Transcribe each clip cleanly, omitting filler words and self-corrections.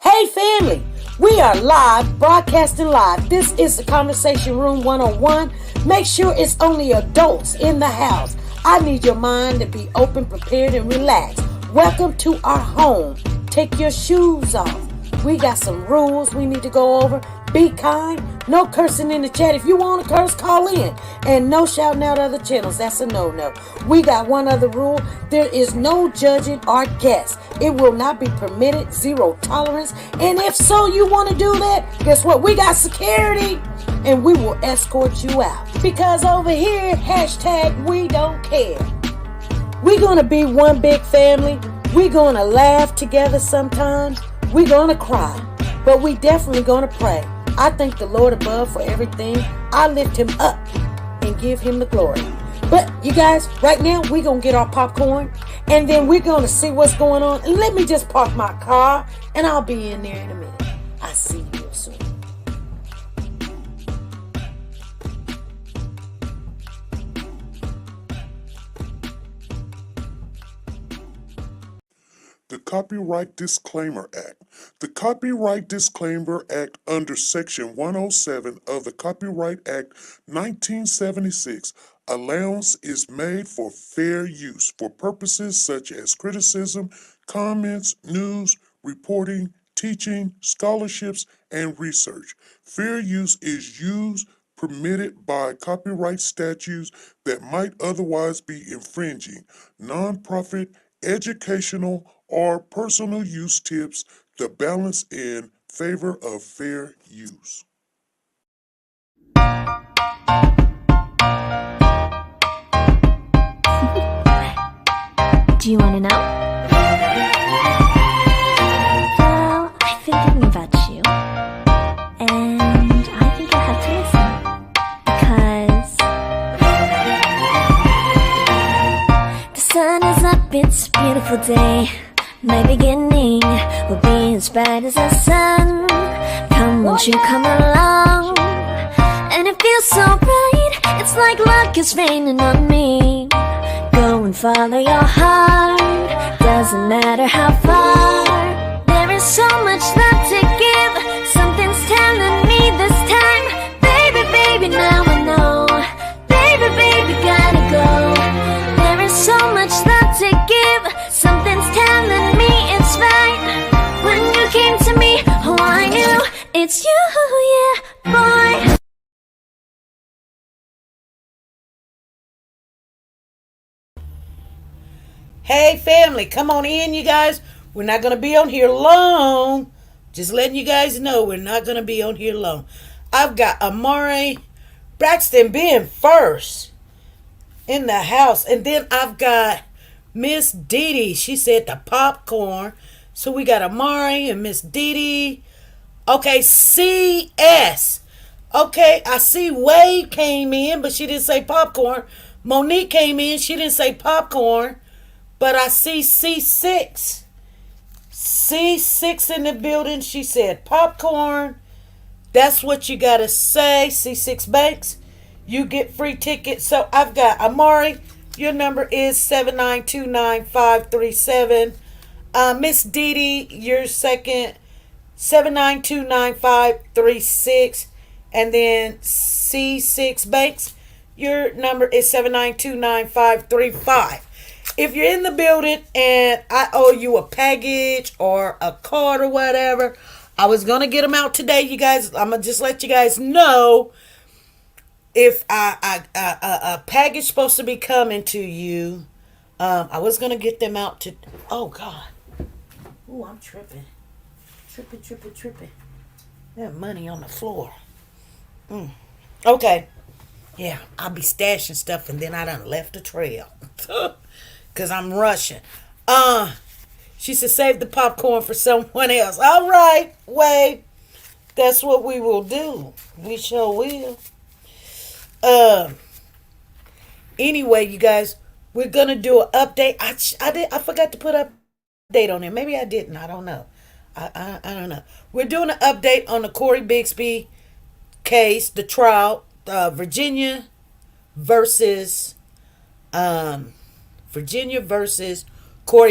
Hey family, we are live, broadcasting live. This is the Conversation Room 101. Make sure it's only adults in the house. I need your mind to be open, prepared, and relaxed. Welcome to our home. Take your shoes off. We got some rules we need to go over. Be kind. No cursing in the chat. If you want to curse, call in. And no shouting out other channels. That's a no-no. We got one other rule. There is no judging our guests. It will not be permitted. Zero tolerance. And if so, you want to do that, guess what? We got security. And we will escort you out. Because over here, hashtag we don't care. We're going to be one big family. We're going to laugh together sometimes. We're going to cry. But we definitely going to pray. I thank the Lord above for everything. I lift him up and give him the glory. But you guys, right now, we're going to get our popcorn. And then we're going to see what's going on. And let me just park my car. And I'll be in there in a minute. I'll see you real soon. The Copyright Disclaimer Act. The Copyright Disclaimer Act under Section 107 of the Copyright Act 1976, allowance is made for fair use for purposes such as criticism, comments, news, reporting, teaching, scholarships, and research. Fair use is used permitted by copyright statutes that might otherwise be infringing. Nonprofit, educational, or personal use tips the balance in favor of fair use. Do you want to know? Well, I've been thinking about you, and I think I have to listen, because the sun is up, it's a beautiful day. My beginning will be as bright as the sun. Come, won't you come along? And it feels so bright, it's like luck is raining on me. Go and follow your heart, doesn't matter how far. There is so much love to give, something's telling me this time. Baby, baby, now I know. Baby, baby, gotta go. There is so much love to give, something's telling me it's right. When you came to me, oh I knew it's you, yeah, boy. Hey family, come on in, you guys. We're not going to be on here long. Just letting you guys know we're not going to be on here long. I've got Amari Braxton being first in the house. And then I've got Miss Dee Dee. She said the popcorn. So we got Amari and Miss Dee Dee. Okay, CS. Okay, I see Wade came in, but she didn't say popcorn. Monique came in. She didn't say popcorn. But I see C6. C6 in the building. She said popcorn. That's what you got to say. C6 Banks. You get free tickets. So I've got Amari. Your number is 7929537. Miss Dee Dee, your second, 7929536. And then C6 Banks, your number is 7929535. If you're in the building and I owe you a package or a card or whatever, I was going to get them out today, you guys. I'm going to just let you guys know if a package supposed to be coming to you. I was going to get them out to... Oh, God. Ooh, I'm tripping. Tripping. There's money on the floor. Okay. Yeah, I'll be stashing stuff and then I done left a trail. Because I'm rushing. She said save the popcorn for someone else. All right, Wade. That's what we will do. We sure will. Anyway, you guys, we're going to do an update. I forgot to put an update on it. Maybe I didn't. I don't know. I don't know. We're doing an update on the Cory Bigsby case, the trial, Virginia versus Cory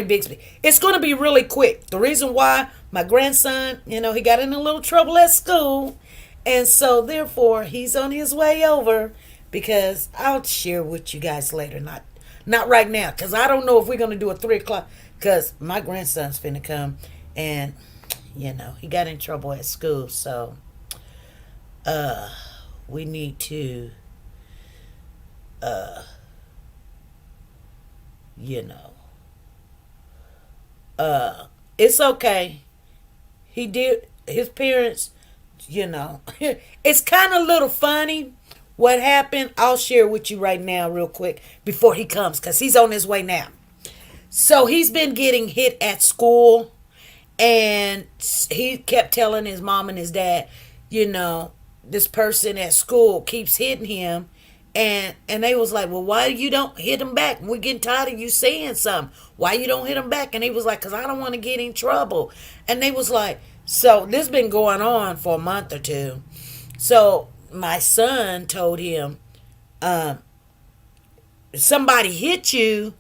Bigsby. It's going to be really quick. The reason why, my grandson, he got in a little trouble at school. And so, therefore, he's on his way over because I'll share with you guys later. Not right now because I don't know if we're going to do a 3 o'clock because my grandson's finna come and, he got in trouble at school. So, we need to, you know, it's okay. He did, his parents, it's kind of a little funny what happened. I'll share with you right now, real quick, before he comes, because he's on his way now. So he's been getting hit at school, and he kept telling his mom and his dad, this person at school keeps hitting him. And they was like, well, why you don't hit him back? We're getting tired of you saying something. Why you don't hit him back? And he was like, because I don't want to get in trouble. And they was like, so this been going on for a month or two. So my son told him, somebody hit you,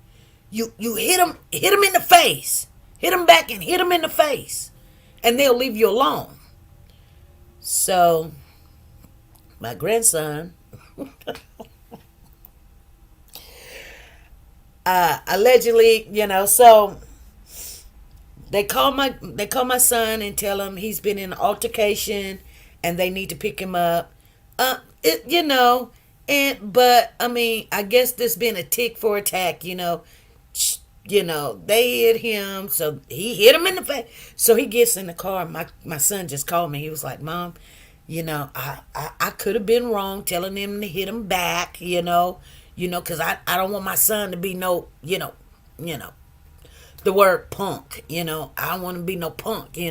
you hit him in the face. Hit him back and hit him in the face. And they'll leave you alone. So my grandson allegedly, so they call my son and tell him he's been in an altercation and they need to pick him up. But I mean, I guess this been a tick for attack, they hit him, so he hit him in the face. So he gets in the car. My son just called me. He was like, Mom, I could have been wrong telling him to hit him back, because I don't want my son to be no, the word punk, I don't want to be no punk, we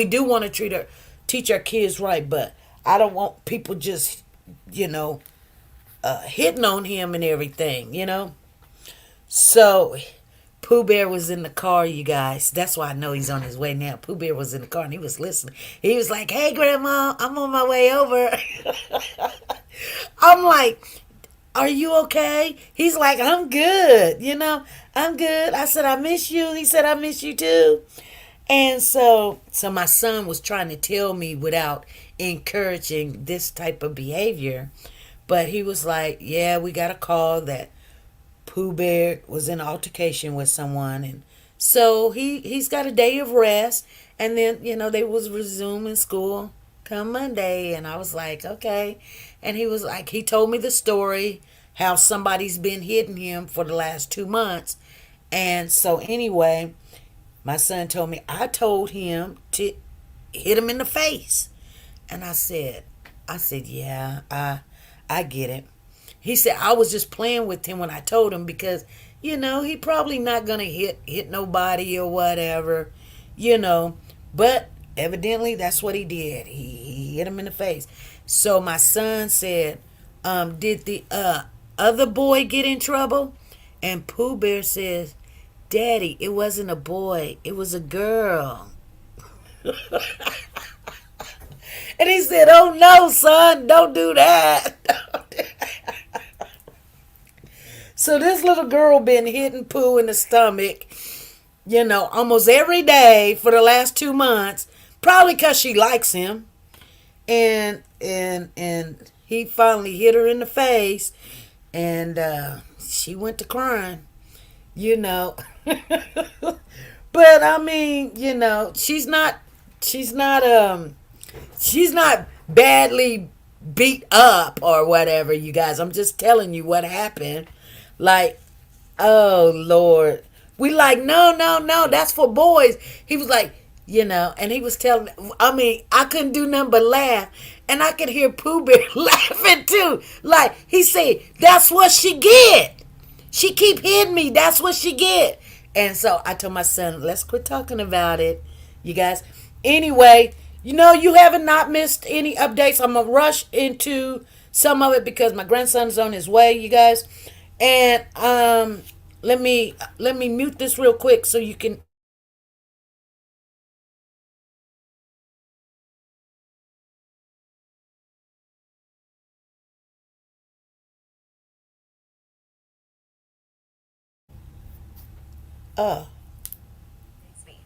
do want to teach our kids right, but I don't want people just, hitting on him and everything. So Pooh Bear was in the car, you guys. That's why I know he's on his way now. Pooh Bear was in the car and he was listening. He was like, hey, Grandma, I'm on my way over. I'm like, are you okay? He's like, I'm good. I'm good. I said, I miss you. He said, I miss you too. And so my son was trying to tell me without encouraging this type of behavior. But he was like, yeah, we got a call that Pooh Bear was in an altercation with someone, and so he's got a day of rest, and then they was resuming school come Monday, and I was like, okay. And he was like, he told me the story how somebody's been hitting him for the last 2 months. And so anyway, my son told me I told him to hit him in the face. And I said, yeah, I get it. He said, I was just playing with him when I told him because, he probably not going to hit nobody or whatever, But evidently that's what he did. He hit him in the face. So my son said, did the other boy get in trouble? And Pooh Bear says, Daddy, it wasn't a boy. It was a girl. And he said, oh no, son, don't do that. So this little girl been hitting Pooh in the stomach, almost every day for the last 2 months, probably because she likes him. And he finally hit her in the face, and she went to crying, But I mean, she's not badly beat up or whatever, you guys. I'm just telling you what happened. Like, oh Lord. We like, no, that's for boys. He was like, and he was telling, I couldn't do nothing but laugh. And I could hear Pooh Bear laughing too. Like, he said, that's what she get. She keep hitting me. That's what she get. And so I told my son, let's quit talking about it, you guys. Anyway, you haven't not missed any updates. I'm going to rush into some of it because my grandson's on his way, you guys. And let me mute this real quick so you can.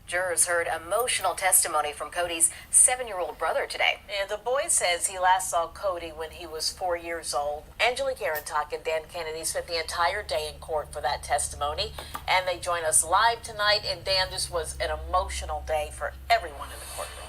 Jurors heard emotional testimony from Cody's 7-year-old brother today. And the boy says he last saw Cody when he was 4 years old. Angelique Arentak and Dan Kennedy spent the entire day in court for that testimony, and they join us live tonight. And Dan, this was an emotional day for everyone in the courtroom.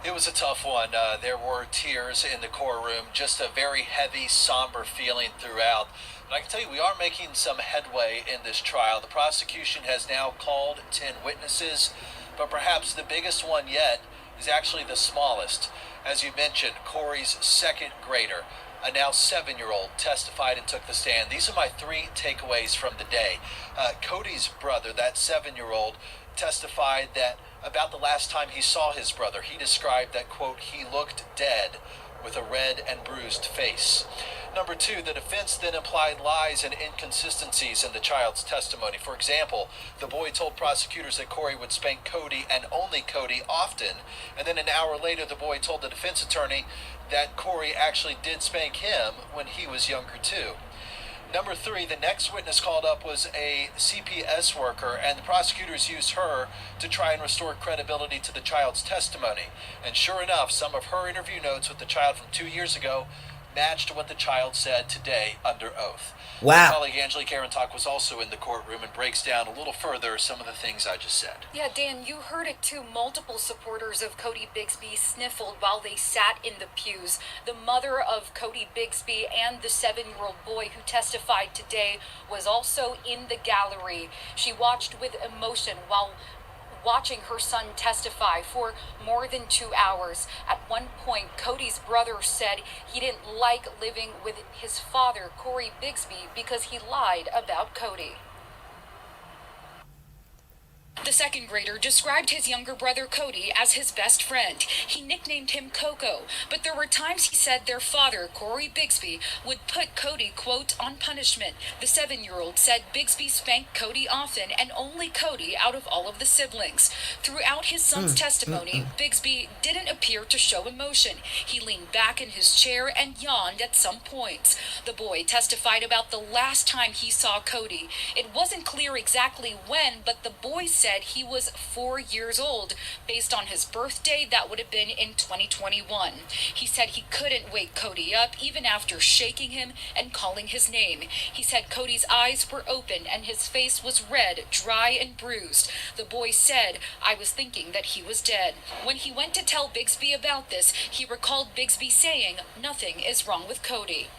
It was a tough one. There were tears in the courtroom, just a very heavy, somber feeling throughout. But I can tell you, we are making some headway in this trial. The prosecution has now called 10 witnesses, but perhaps the biggest one yet is actually the smallest. As you mentioned, Cory's second grader, a now 7-year-old, testified and took the stand. These are my 3 takeaways from the day. Cody's brother, that 7-year-old, testified that about the last time he saw his brother, he described that, quote, he looked dead with a red and bruised face. Number 2, the defense then implied lies and inconsistencies in the child's testimony. For example, the boy told prosecutors that Cory would spank Cody and only Cody often, and then an hour later the boy told the defense attorney that Cory actually did spank him when he was younger too. Number 3, the next witness called up was a CPS worker, and the prosecutors used her to try and restore credibility to the child's testimony. And sure enough, some of her interview notes with the child from 2 years ago matched what the child said today under oath. Wow. My colleague Angelique Arentak was also in the courtroom and breaks down a little further some of the things I just said. Yeah, Dan, you heard it too. Multiple supporters of Cory Bigsby sniffled while they sat in the pews. The mother of Cory Bigsby and the 7-year-old boy who testified today was also in the gallery. She watched with emotion while watching her son testify for more than 2 hours. At one point, Cody's brother said he didn't like living with his father, Cory Bigsby, because he lied about Cody. The second grader described his younger brother Cody as his best friend. He nicknamed him Coco, but there were times he said their father, Cory Bigsby, would put Cody, quote, on punishment. The 7-year-old said Bigsby spanked Cody often and only Cody out of all of the siblings. Throughout his son's testimony, Bigsby didn't appear to show emotion. He leaned back in his chair and yawned at some points. The boy testified about the last time he saw Cody. It wasn't clear exactly when, but the boy said he was 4 years old. Based on his birthday, that would have been in 2021. He said he couldn't wake Cody up even after shaking him and calling his name. He said Cody's eyes were open and his face was red, dry, and bruised. The boy said, I was thinking that he was dead. When he went to tell Bigsby about this, he recalled Bigsby saying, nothing is wrong with Cody.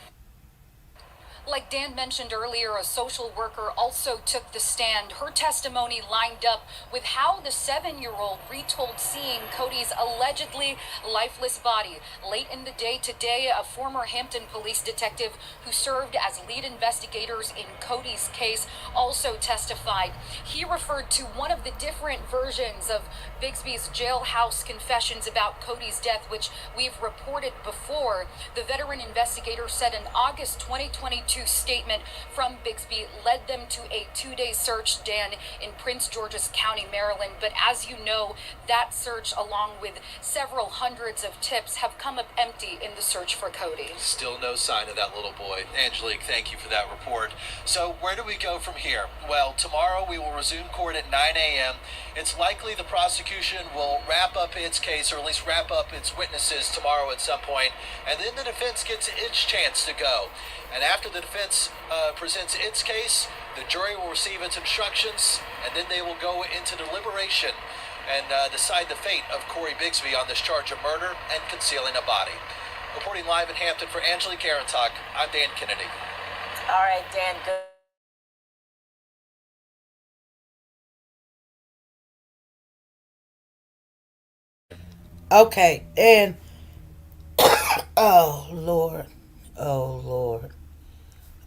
Like Dan mentioned earlier, a social worker also took the stand. Her testimony lined up with how the 7-year-old retold seeing Cody's allegedly lifeless body. Late in the day today, a former Hampton police detective who served as lead investigators in Cody's case also testified. He referred to one of the different versions of Bigsby's jailhouse confessions about Cody's death, which we've reported before. The veteran investigator said an August 2022 statement from Bigsby led them to a 2-day search, Dan, in Prince George's County, Maryland. But as you know, that search, along with several hundreds of tips, have come up empty in the search for Cody. Still no sign of that little boy. Angelique, thank you for that report. So where do we go from here? Well, tomorrow we will resume court at 9 a.m. It's likely the prosecution will wrap up its case, or at least wrap up its witnesses tomorrow at some point, and then the defense gets its chance to go. And after the defense presents its case, the jury will receive its instructions, and then they will go into deliberation and decide the fate of Cory Bigsby on this charge of murder and concealing a body. Reporting live in Hampton for Angelique Arentak, I'm Dan Kennedy. All right, Dan, good. Okay, and oh Lord, oh Lord,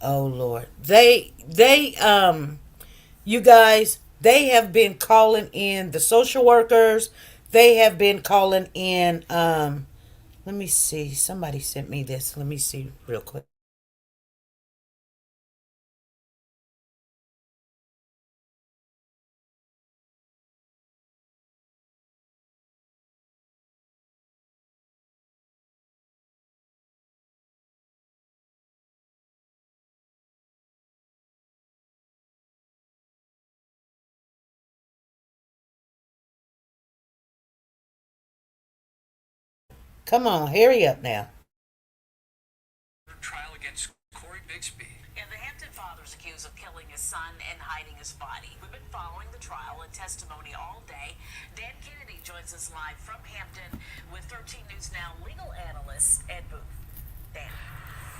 oh Lord. You guys, they have been calling in the social workers. They have been calling in. Let me see. Somebody sent me this. Let me see real quick. Come on, hurry up now. Trial against Cory Bigsby. And the Hampton father's accused of killing his son and hiding his body. We've been following the trial and testimony all day. Dan Kennedy joins us live from Hampton with 13 News Now legal analyst Ed Booth. Dan.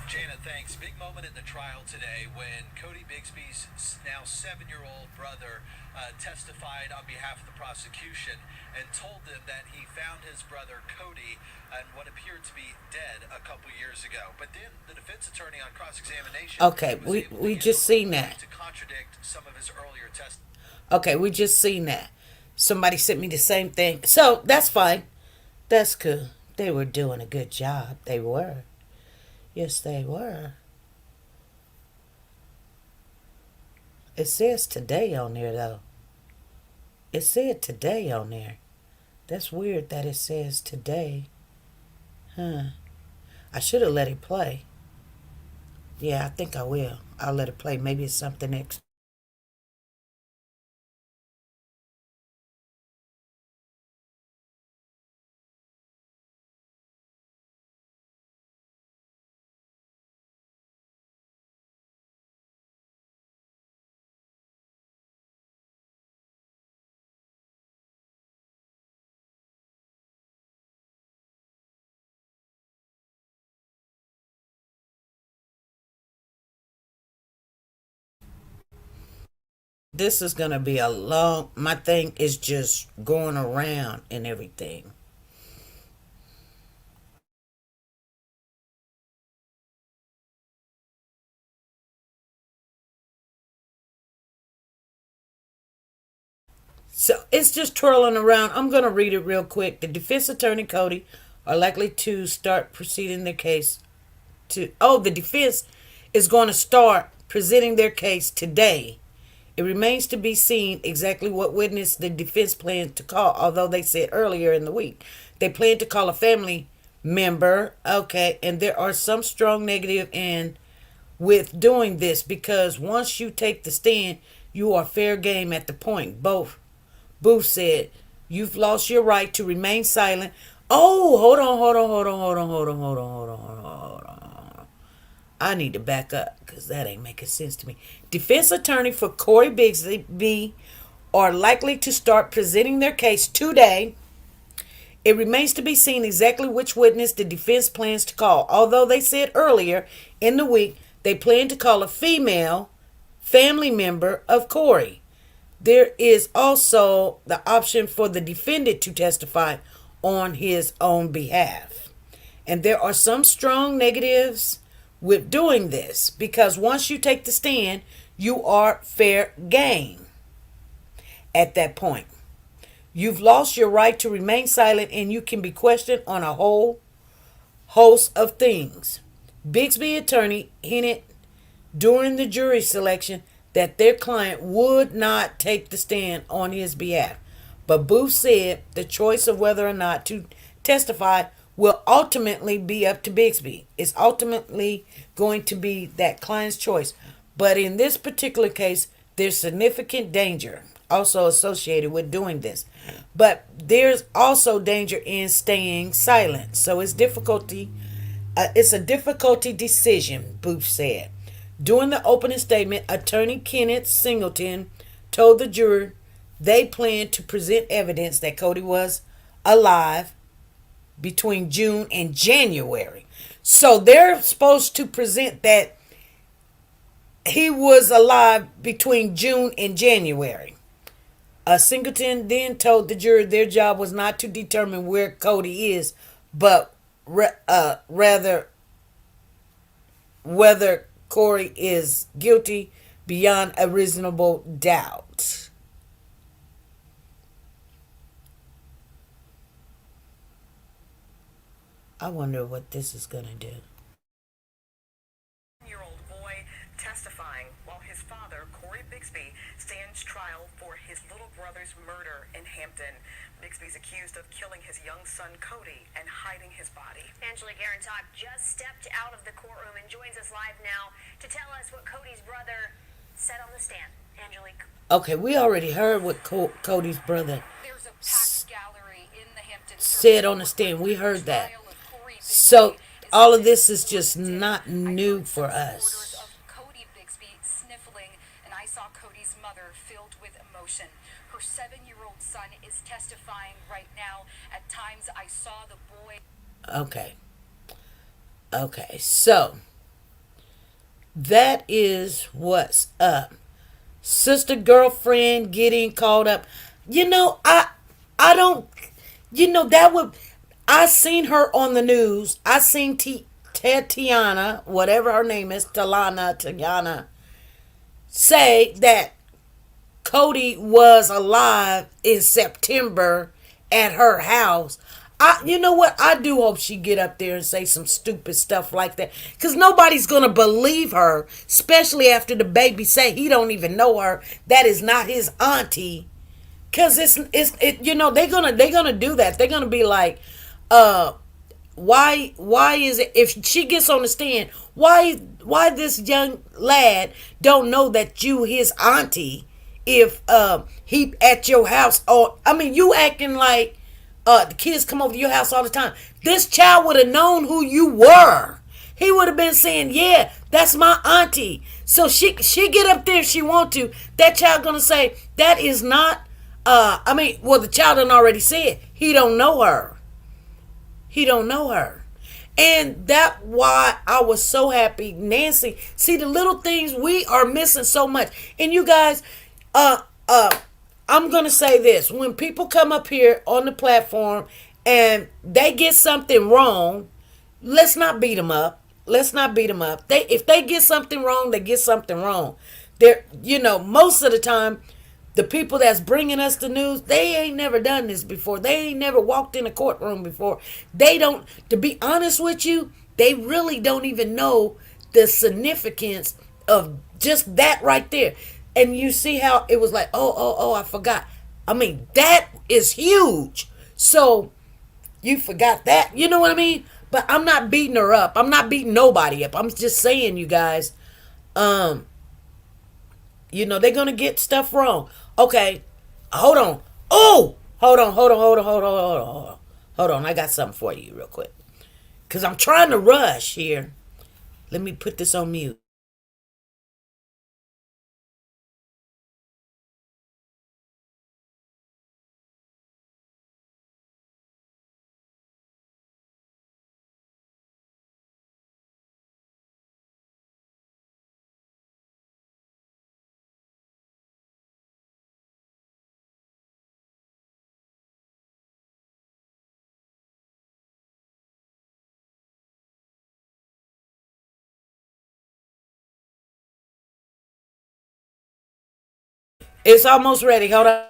Jana, thanks. Big moment in the trial today when Cory Bigsby's now 7-year-old brother testified on behalf of the prosecution and told them that he found his brother Cory and what appeared to be dead a couple years ago. But then the defense attorney on cross-examination we just seen that. To contradict some of his earlier testimony. Okay, we just seen that. Somebody sent me the same thing. So that's fine. That's cool. They were doing a good job. They were. Yes, they were. It says today on there, though. It said today on there. That's weird that it says today. I should have let it play. Yeah, I think I will. I'll let it play. Maybe it's something extra. This is going to be a long... My thing is just going around and everything. So it's just twirling around. I'm going to read it real quick. The defense attorney, Cory, are likely to start proceeding their case to... Oh, the defense is going to start presenting their case today. It remains to be seen exactly what witness the defense plans to call, although they said earlier in the week they plan to call a family member. Okay, and there are some strong negative in with doing this because once you take the stand, you are fair game at the point. Booth said, you've lost your right to remain silent. Oh, hold on. I need to back up because that ain't making sense to me. Defense attorney for Cory Bigsby are likely to start presenting their case today. It remains to be seen exactly which witness the defense plans to call. Although they said earlier in the week they plan to call a female family member of Cory. There is also the option for the defendant to testify on his own behalf. And there are some strong negatives with doing this because once you take the stand, you are fair game at that point. You've lost your right to remain silent and you can be questioned on a whole host of things. Bigsby attorney hinted during the jury selection that their client would not take the stand on his behalf. But Booth said the choice of whether or not to testify will ultimately be up to Bigsby. It's ultimately going to be that client's choice. But in this particular case, there's significant danger also associated with doing this. But there's also danger in staying silent. So it's a difficulty decision, Booth said. During the opening statement, attorney Kenneth Singleton told the jury they planned to present evidence that Cory was alive between June and January. So they're supposed to present that he was alive between June and January. Singleton then told the jury their job was not to determine where Cory is, but rather whether Cory is guilty beyond a reasonable doubt. I wonder what this is going to do. Year-old boy testifying while his father, Cory Bigsby, stands trial for his little brother's murder in Hampton. Bigsby's accused of killing his young son, Cory, and hiding his body. Angelique Garantok just stepped out of the courtroom and joins us live now to tell us what Cody's brother said on the stand. Angelique. Okay, we already heard what Cody's brother There's a packed gallery in the Hampton said on the stand. We heard that. So all of this is just not new for us. Of Cory Bigsby sniffling, and I saw Cody's mother filled with emotion. Her 7-year-old son is testifying right now. At times, I saw the boy. Okay, so that is what's up. Sister girlfriend getting caught up. I don't. That would. I seen her on the news. I seen Tatiana, whatever her name is, Tatiana, say that Cody was alive in September at her house. You know what? I do hope she get up there and say some stupid stuff like that, because nobody's gonna believe her, especially after the baby say he don't even know her. That is not his auntie. Because they're gonna do that. They're gonna be like, why is it, if she gets on the stand, why this young lad don't know that you his auntie, if he at your house? Or I mean, you acting like the kids come over to your house all the time. This child would have known who you were. He would have been saying, yeah, that's my auntie. So she get up there if she want to. That child gonna say, that is not the child done already said he don't know her. He don't know her. And that why I was so happy. Nancy, see, the little things, we are missing so much. And you guys, I'm gonna say this: when people come up here on the platform and they get something wrong, let's not beat them up. Let's not beat them up. If they get something wrong, they get something wrong. Most of the time, the people that's bringing us the news, they ain't never done this before. They ain't never walked in a courtroom before. They don't, to be honest with you, they really don't even know the significance of just that right there. And you see how it was like, oh, I forgot. I mean, that is huge. So you forgot that. You know what I mean? But I'm not beating her up. I'm not beating nobody up. I'm just saying, you guys, they're going to get stuff wrong. Okay, hold on. Oh, hold on. I got something for you real quick, because I'm trying to rush here. Let me put this on mute. It's almost ready. Hold on.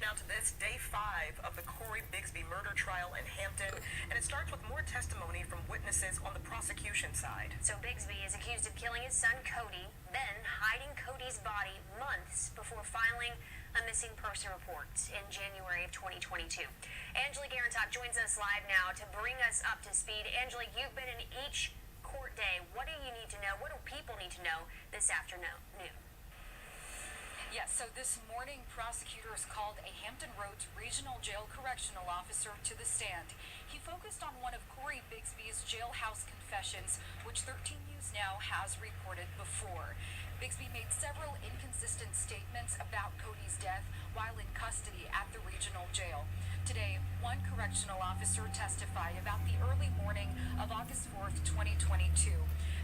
Now to this, day 5 of the Cory Bigsby murder trial in Hampton, and it starts with more testimony from witnesses on the prosecution side. So Bigsby is accused of killing his son Cody, then hiding Cody's body months before filing a missing person report in January of 2022. Angelique Arentock joins us live now to bring us up to speed. Angelique, you've been in each court day. What do you need to know? What do people need to know this afternoon? Yes, so this morning, prosecutors called a Hampton Roads Regional Jail correctional officer to the stand. He focused on one of Cory Bigsby's jailhouse confessions, which 13 News Now has reported before. Bigsby made several inconsistent statements about Cody's death while in custody at the regional jail. Today, one correctional officer testified about the early morning of August 4th, 2022.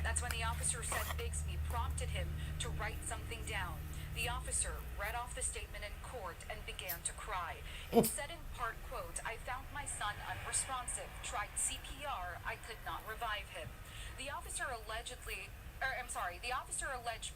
That's when the officer said Bigsby prompted him to write something down. The officer read off the statement in court and began to cry. It said in part, quote, "I found my son unresponsive, tried CPR, I could not revive him." The officer alleged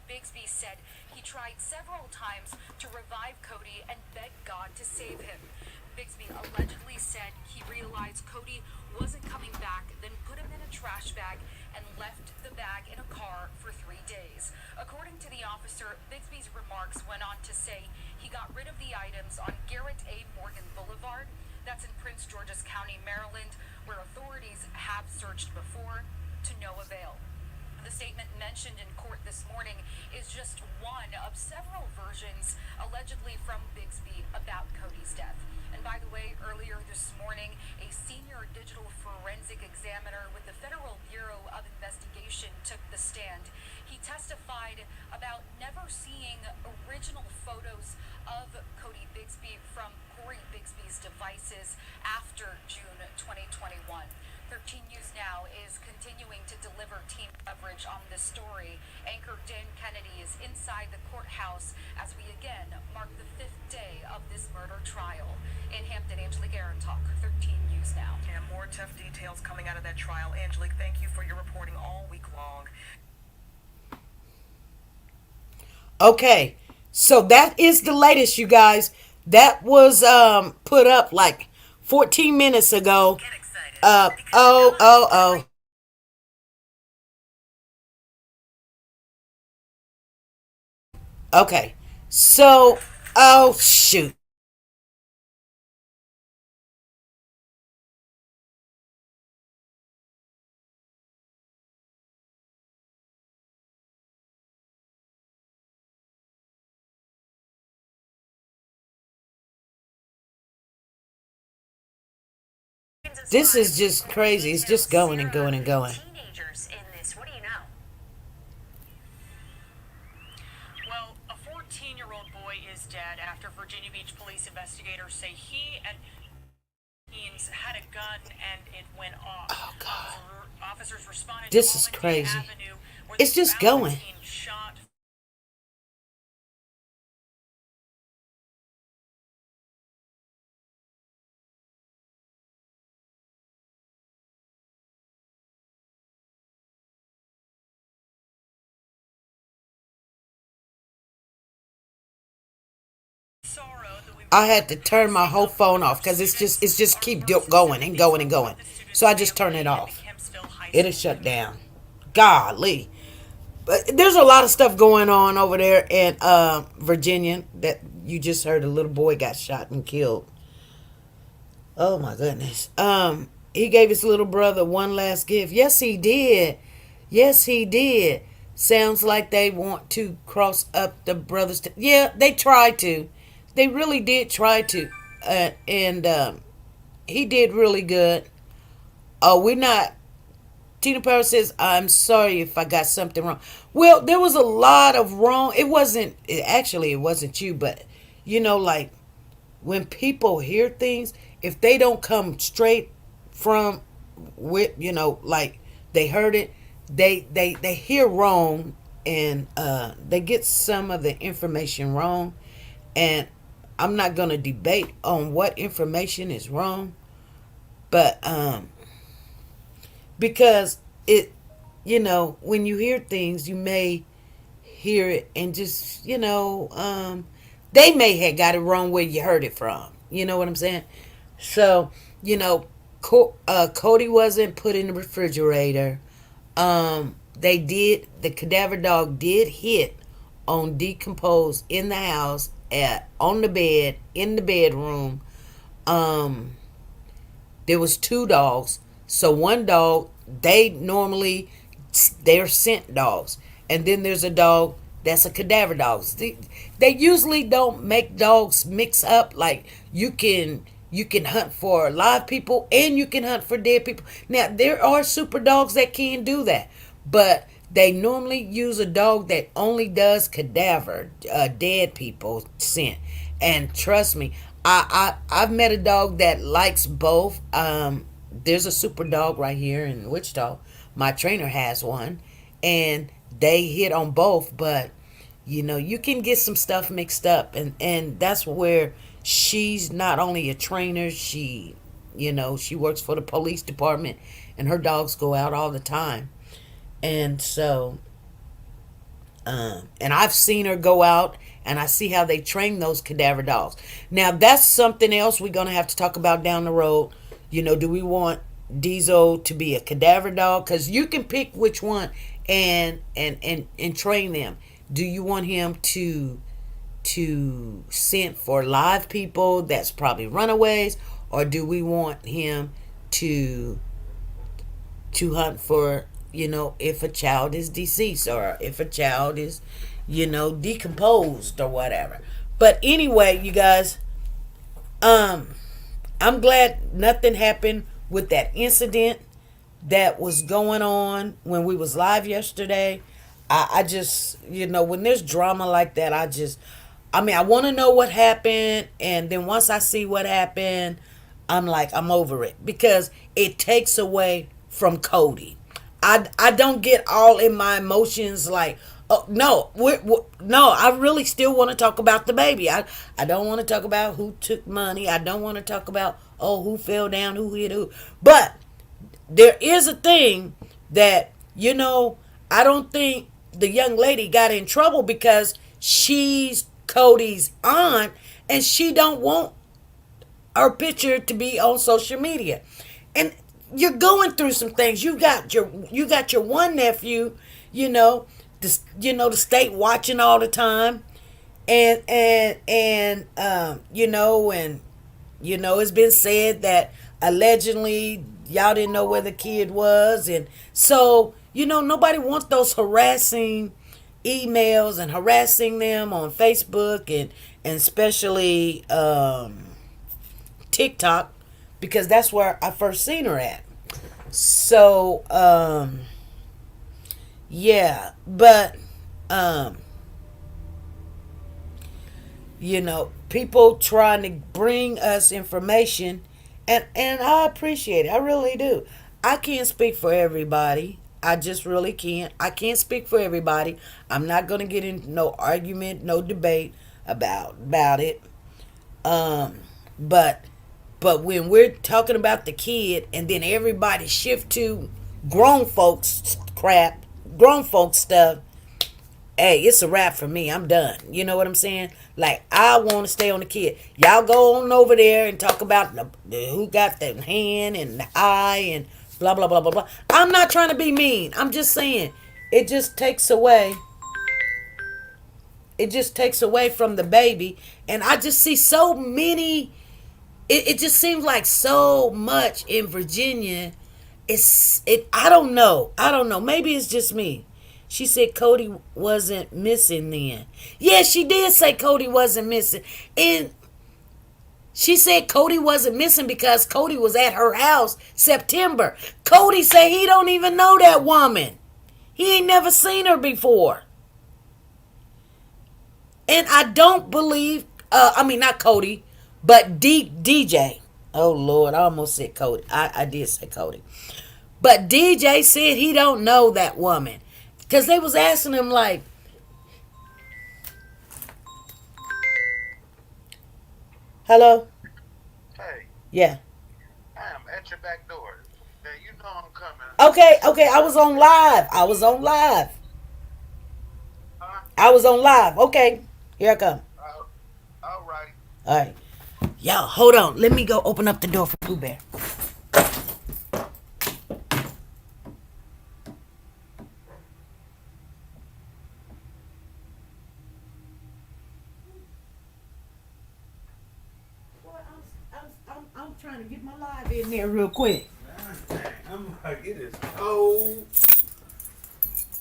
Bigsby said he tried several times to revive Cody and begged God to save him. Bigsby allegedly said he realized Cody wasn't coming back, then put him in a trash bag and left the bag in a car for 3 days. According to the officer, Bigsby's remarks went on to say he got rid of the items on Garrett A. Morgan Boulevard. That's in Prince George's County, Maryland, where authorities have searched before, to no avail. The statement mentioned in court this morning is just one of several versions allegedly from Bigsby about Cody's death. And by the way, earlier this morning, a senior digital forensic examiner with the Federal Bureau of Investigation took the stand. He testified about never seeing original photos of Cory Bigsby from Cory Bigsby's devices after June 2021. 13 News Now is continuing to deliver team coverage on this story. Anchor Dan Kennedy is inside the courthouse as we again mark the 5th day of this murder trial. In Hampton, Angelique Talk, 13 News Now. And more tough details coming out of that trial. Angelique, thank you for your reporting all week long. Okay, so that is the latest, you guys. That was put up like 14 minutes ago. Oh. Okay, so, oh, shoot. This is just crazy. It's just going and going and going. Teenagers in this. What do you know? Well, a 14-year-old boy is dead after Virginia Beach police investigators say he and teens had a gun and it went off. Oh, God. Officers responded This to is Walnut crazy. Avenue, where It's the just going. teen shot. I had to turn my whole phone off because it's just keep going and going and going. So I just turn it off. It'll shut down. Golly. But there's a lot of stuff going on over there in Virginia that you just heard. A little boy got shot and killed. Oh my goodness. He gave his little brother one last gift. Yes, he did. Yes, he did. Sounds like they want to cross up the brothers. Yeah, they tried to. They really did try to. And he did really good. We're not. Tina Power says, I'm sorry if I got something wrong. Well, there was a lot of wrong. It wasn't you, but like when people hear things, if they don't come straight from like they heard it, they hear wrong, and they get some of the information wrong. And I'm not going to debate on what information is wrong, but because when you hear things, you may hear it and just they may have got it wrong where you heard it from. You know what I'm saying? So Cody wasn't put in the refrigerator. The cadaver dog did hit on decomposed in the house, on the bed, in the bedroom. There was 2 dogs. So one dog, they're scent dogs. And then there's a dog that's a cadaver dog. They usually don't make dogs mix up. Like you can hunt for live people and you can hunt for dead people. Now there are super dogs that can do that, but they normally use a dog that only does cadaver, dead people scent. And trust me, I've met a dog that likes both. There's a super dog right here in Wichita. My trainer has one, and they hit on both. But you can get some stuff mixed up, and that's where she's not only a trainer. She works for the police department, and her dogs go out all the time. And so, and I've seen her go out, and I see how they train those cadaver dogs. Now, that's something else we're going to have to talk about down the road. Do we want Diesel to be a cadaver dog? Because you can pick which one and train them. Do you want him to scent for live people that's probably runaways, or do we want him to hunt for if a child is deceased or if a child is, decomposed or whatever. But anyway, you guys, um, I'm glad nothing happened with that incident that was going on when we was live yesterday. I just, when there's drama like that, I want to know what happened. And then once I see what happened, I'm like, I'm over it because it takes away from Cody. I don't get all in my emotions like, oh no, no, I really still want to talk about the baby. I don't want to talk about who took money. I don't want to talk about, oh, who fell down, who hit who. But there is a thing that, I don't think the young lady got in trouble because she's Cody's aunt and she don't want her picture to be on social media. And you're going through some things. You got your one nephew, the state watching all the time. And it's been said that allegedly y'all didn't know where the kid was. And so, nobody wants those harassing emails and harassing them on Facebook and especially TikTok because that's where I first seen her at. So, yeah, but um people trying to bring us information, and I appreciate it. I really do. I can't speak for everybody. I just really can't. I can't speak for everybody. I'm not gonna get into no argument, no debate about it. Um, but when we're talking about the kid, and then everybody shift to grown folks crap, grown folks stuff, hey, it's a wrap for me. I'm done. You know what I'm saying? Like, I want to stay on the kid. Y'all go on over there and talk about who got the hand and the eye and blah, blah, blah, blah, blah. I'm not trying to be mean. I'm just saying it just takes away. It just takes away from the baby. And I just see so many. It just seems like so much in Virginia. I don't know. I don't know. Maybe it's just me. She said Cody wasn't missing then. Yeah, she did say Cody wasn't missing. And she said Cody wasn't missing because Cody was at her house September. Cody said he don't even know that woman. He ain't never seen her before. And I don't believe, not Cody, but DJ. Oh, Lord, I almost said Cody. I did say Cody. But DJ said he don't know that woman. Because they was asking him like, hello? Hey, Yeah. I am at your back door. Now you know I'm coming. Okay, I was on live. I was on live. Huh? I was on live. Okay, here I come. All right. All right. Y'all, hold on. Let me go open up the door for Pooh Bear. I'm trying to get my live in there real quick. I'm like, it is cold.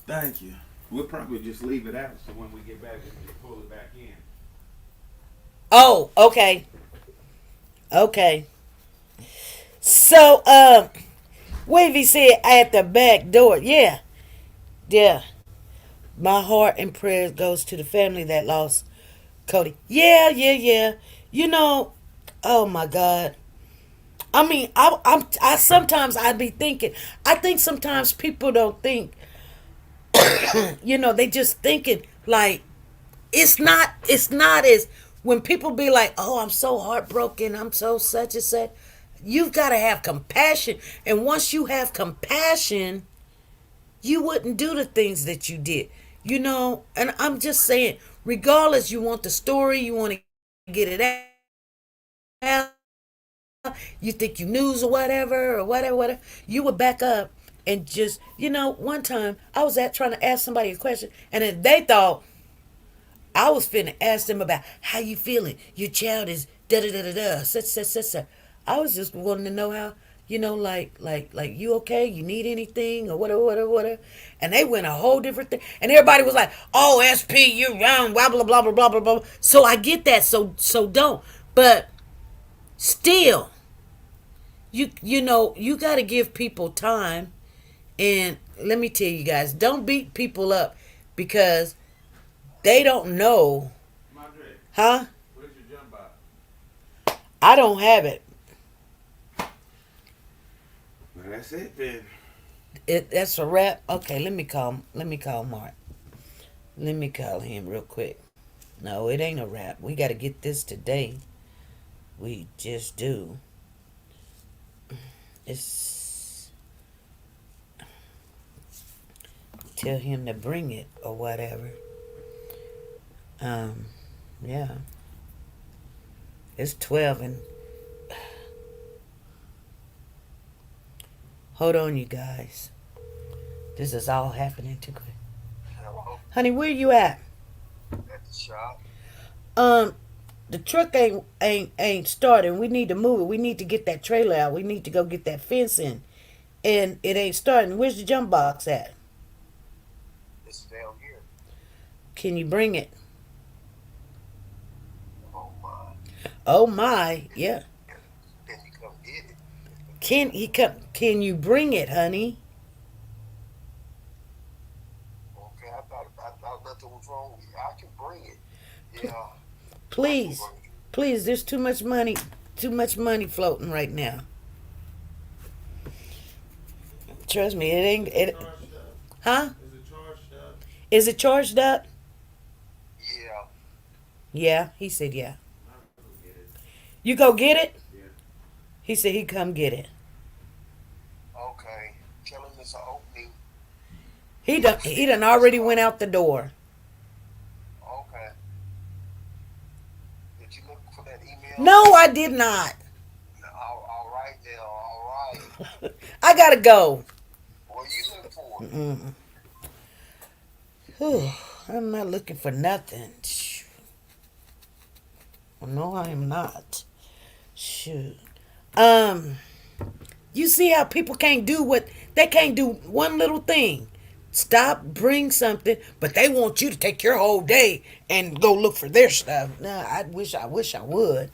Thank you. We'll probably just leave it out so when we get back, we can just pull it back in. Oh, okay. Okay. So, Wavy said at the back door. Yeah. Yeah. My heart and prayers goes to the family that lost Cody. Yeah. Oh my God. I mean, I sometimes I be thinking. I think sometimes people don't think. They just thinking like it's not. It's not as when people be like, "Oh, I'm so heartbroken. I'm so such and such." You've got to have compassion, and once you have compassion, you wouldn't do the things that you did. And I'm just saying, regardless, you want the story, you want to get it out. You think you news or whatever, you would back up and just, one time I was trying to ask somebody a question and then they thought I was finna ask them about how you feeling. Your child is da da da da da such. I was just wanting to know like you okay? You need anything or whatever. And they went a whole different thing. And everybody was like, "Oh, SP, you're wrong, blah blah blah blah blah blah blah." So I get that. So don't. But still, you got to give people time. And let me tell you guys, don't beat people up because they don't know. Madre, Huh? where's your jump box? I don't have it. Well, that's it then. That's a wrap. Okay, let me call Mark. Let me call him real quick. No, it ain't a wrap. We got to get this today. We just do. It's tell him to bring it or whatever. Yeah. It's 12 and hold on, you guys. This is all happening too quick. Hello, Honey, where you at? at the shop. The truck ain't starting. We need to move it. We need to get that trailer out. We need to go get that fence in. And it ain't starting. Where's the jump box at? It's down here. Can you bring it? Oh my. Oh my, yeah. Can you come get it? Can you bring it, honey? Okay, I thought nothing was wrong with you. I can bring it. Yeah. Please. Please, there's too much money floating right now. Trust me, it ain't it. Huh? Is it charged up? Is it charged up? Yeah. Yeah, he said yeah. I'll go get it. You go get it? Yeah. He said he'd come get it. Okay. Tell him it's an opening. He done already went out the door. Okay. Did you look for that email? No, I did not. All right then. All right. I gotta go. What are you looking for? Whew, I'm not looking for nothing. No, I am not. Shoot. You see how people can't do one little thing. Stop, bring something, but they want you to take your whole day and go look for their stuff. Nah, I wish I would.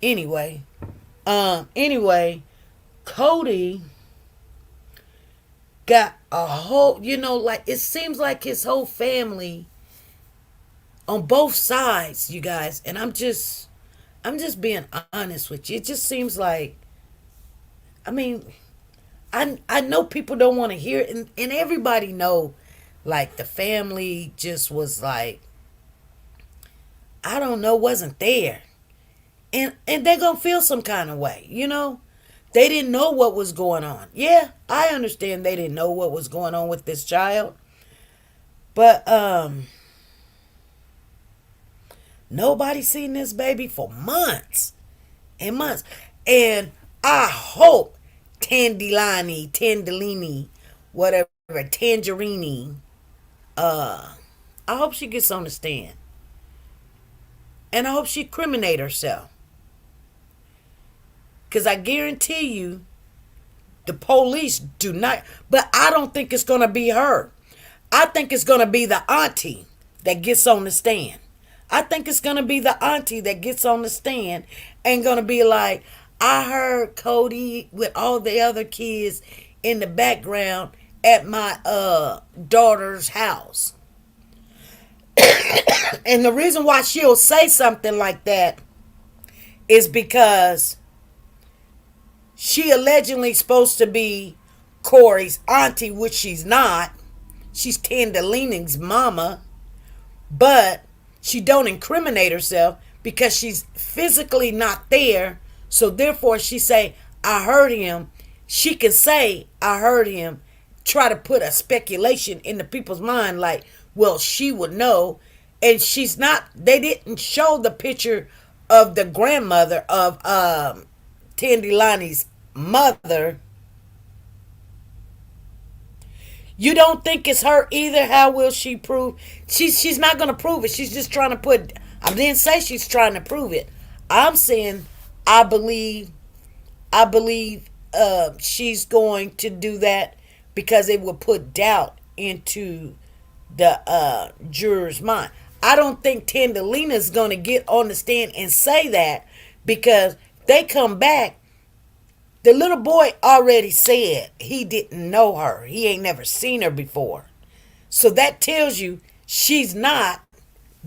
Anyway, Cody got a whole, like it seems like his whole family on both sides, you guys, and I'm just being honest with you. It just seems like, I mean, I know people don't want to hear it, and everybody know, like the family just was like, I don't know, wasn't there, and they're gonna feel some kind of way, They didn't know what was going on. Yeah, I understand they didn't know what was going on with this child, but nobody seen this baby for months and months, and I hope Tandilini, whatever, Tangerini, I hope she gets on the stand. And I hope she criminate herself. Because I guarantee you, the police do not, but I don't think it's going to be her. I think it's going to be the auntie that gets on the stand. I think it's going to be the auntie that gets on the stand and going to be like, I heard Cody with all the other kids in the background at my daughter's house. And the reason why she'll say something like that is because she allegedly supposed to be Cory's auntie, which she's not. She's Tandalini's mama, but she don't incriminate herself because she's physically not there. So therefore she say, I heard him. She can say, I heard him, try to put a speculation into people's mind like, well, she would know. And she's not, they didn't show the picture of the grandmother of Tandilani's mother. You don't think it's her either? How will she prove? She's not going to prove it. She's just trying to put, I didn't say she's trying to prove it. I'm saying I believe she's going to do that because it will put doubt into the juror's mind. I don't think Tandalina's going to get on the stand and say that, because they come back. The little boy already said he didn't know her. He ain't never seen her before. So that tells you she's not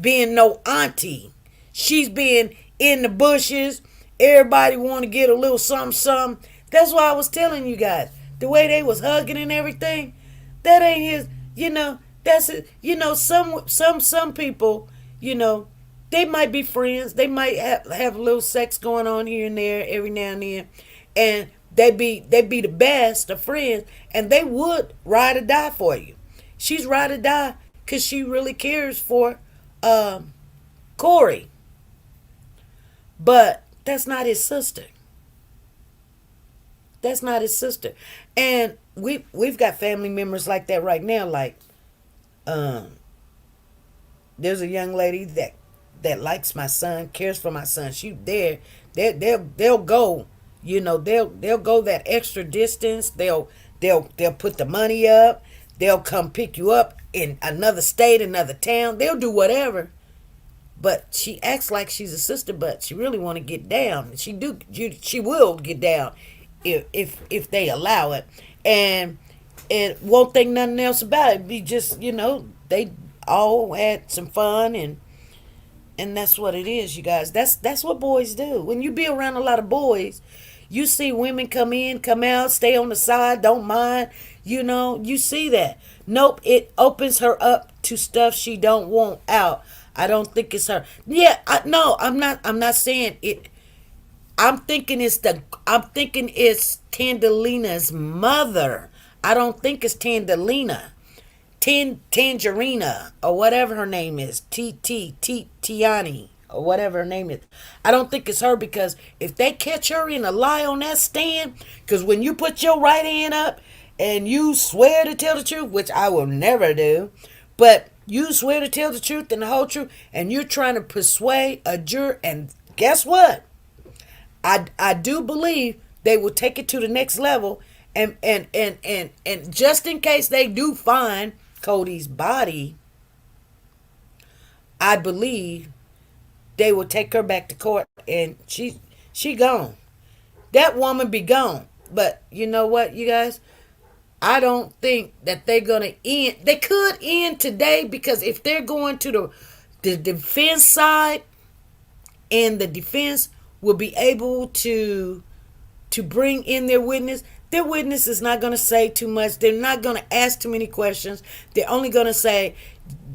being no auntie. She's being in the bushes. Everybody want to get a little something, something. That's why I was telling you guys. The way they was hugging and everything, that ain't his, that's it. Some people, they might be friends. They might have a little sex going on here and there every now and then. And they be the best of friends, and they would ride or die for you. She's ride or die because she really cares for Cory. But that's not his sister. That's not his sister. And we've got family members like that right now. Like, there's a young lady that likes my son, cares for my son. They'll go, they'll go that extra distance. They'll put the money up. They'll come pick you up in another state, another town. They'll do whatever. But she acts like she's a sister, but she really want to get down. She will get down if they allow it, and won't think nothing else about it. Be just, they all had some fun, and that's what it is, you guys. That's what boys do. When you be around a lot of boys, you see women come in, come out, stay on the side, don't mind. You see that. Nope, it opens her up to stuff she don't want out. I don't think it's her. Yeah, no, I'm not saying it. I'm thinking it's Tandalina's mother. I don't think it's Tandalina. Tangerina, or whatever her name is. Tiani, or whatever her name is. I don't think it's her, because if they catch her in a lie on that stand, because when you put your right hand up and you swear to tell the truth, which I will never do, but you swear to tell the truth and the whole truth, and you're trying to persuade a juror, and guess what? I do believe they will take it to the next level, and just in case they do find Cody's body, I believe they will take her back to court, and she gone. That woman be gone. But you know what, you guys? I don't think that they're going to end. They could end today, because if they're going to the defense side, and the defense will be able to bring in their witness is not going to say too much. They're not going to ask too many questions. They're only going to say,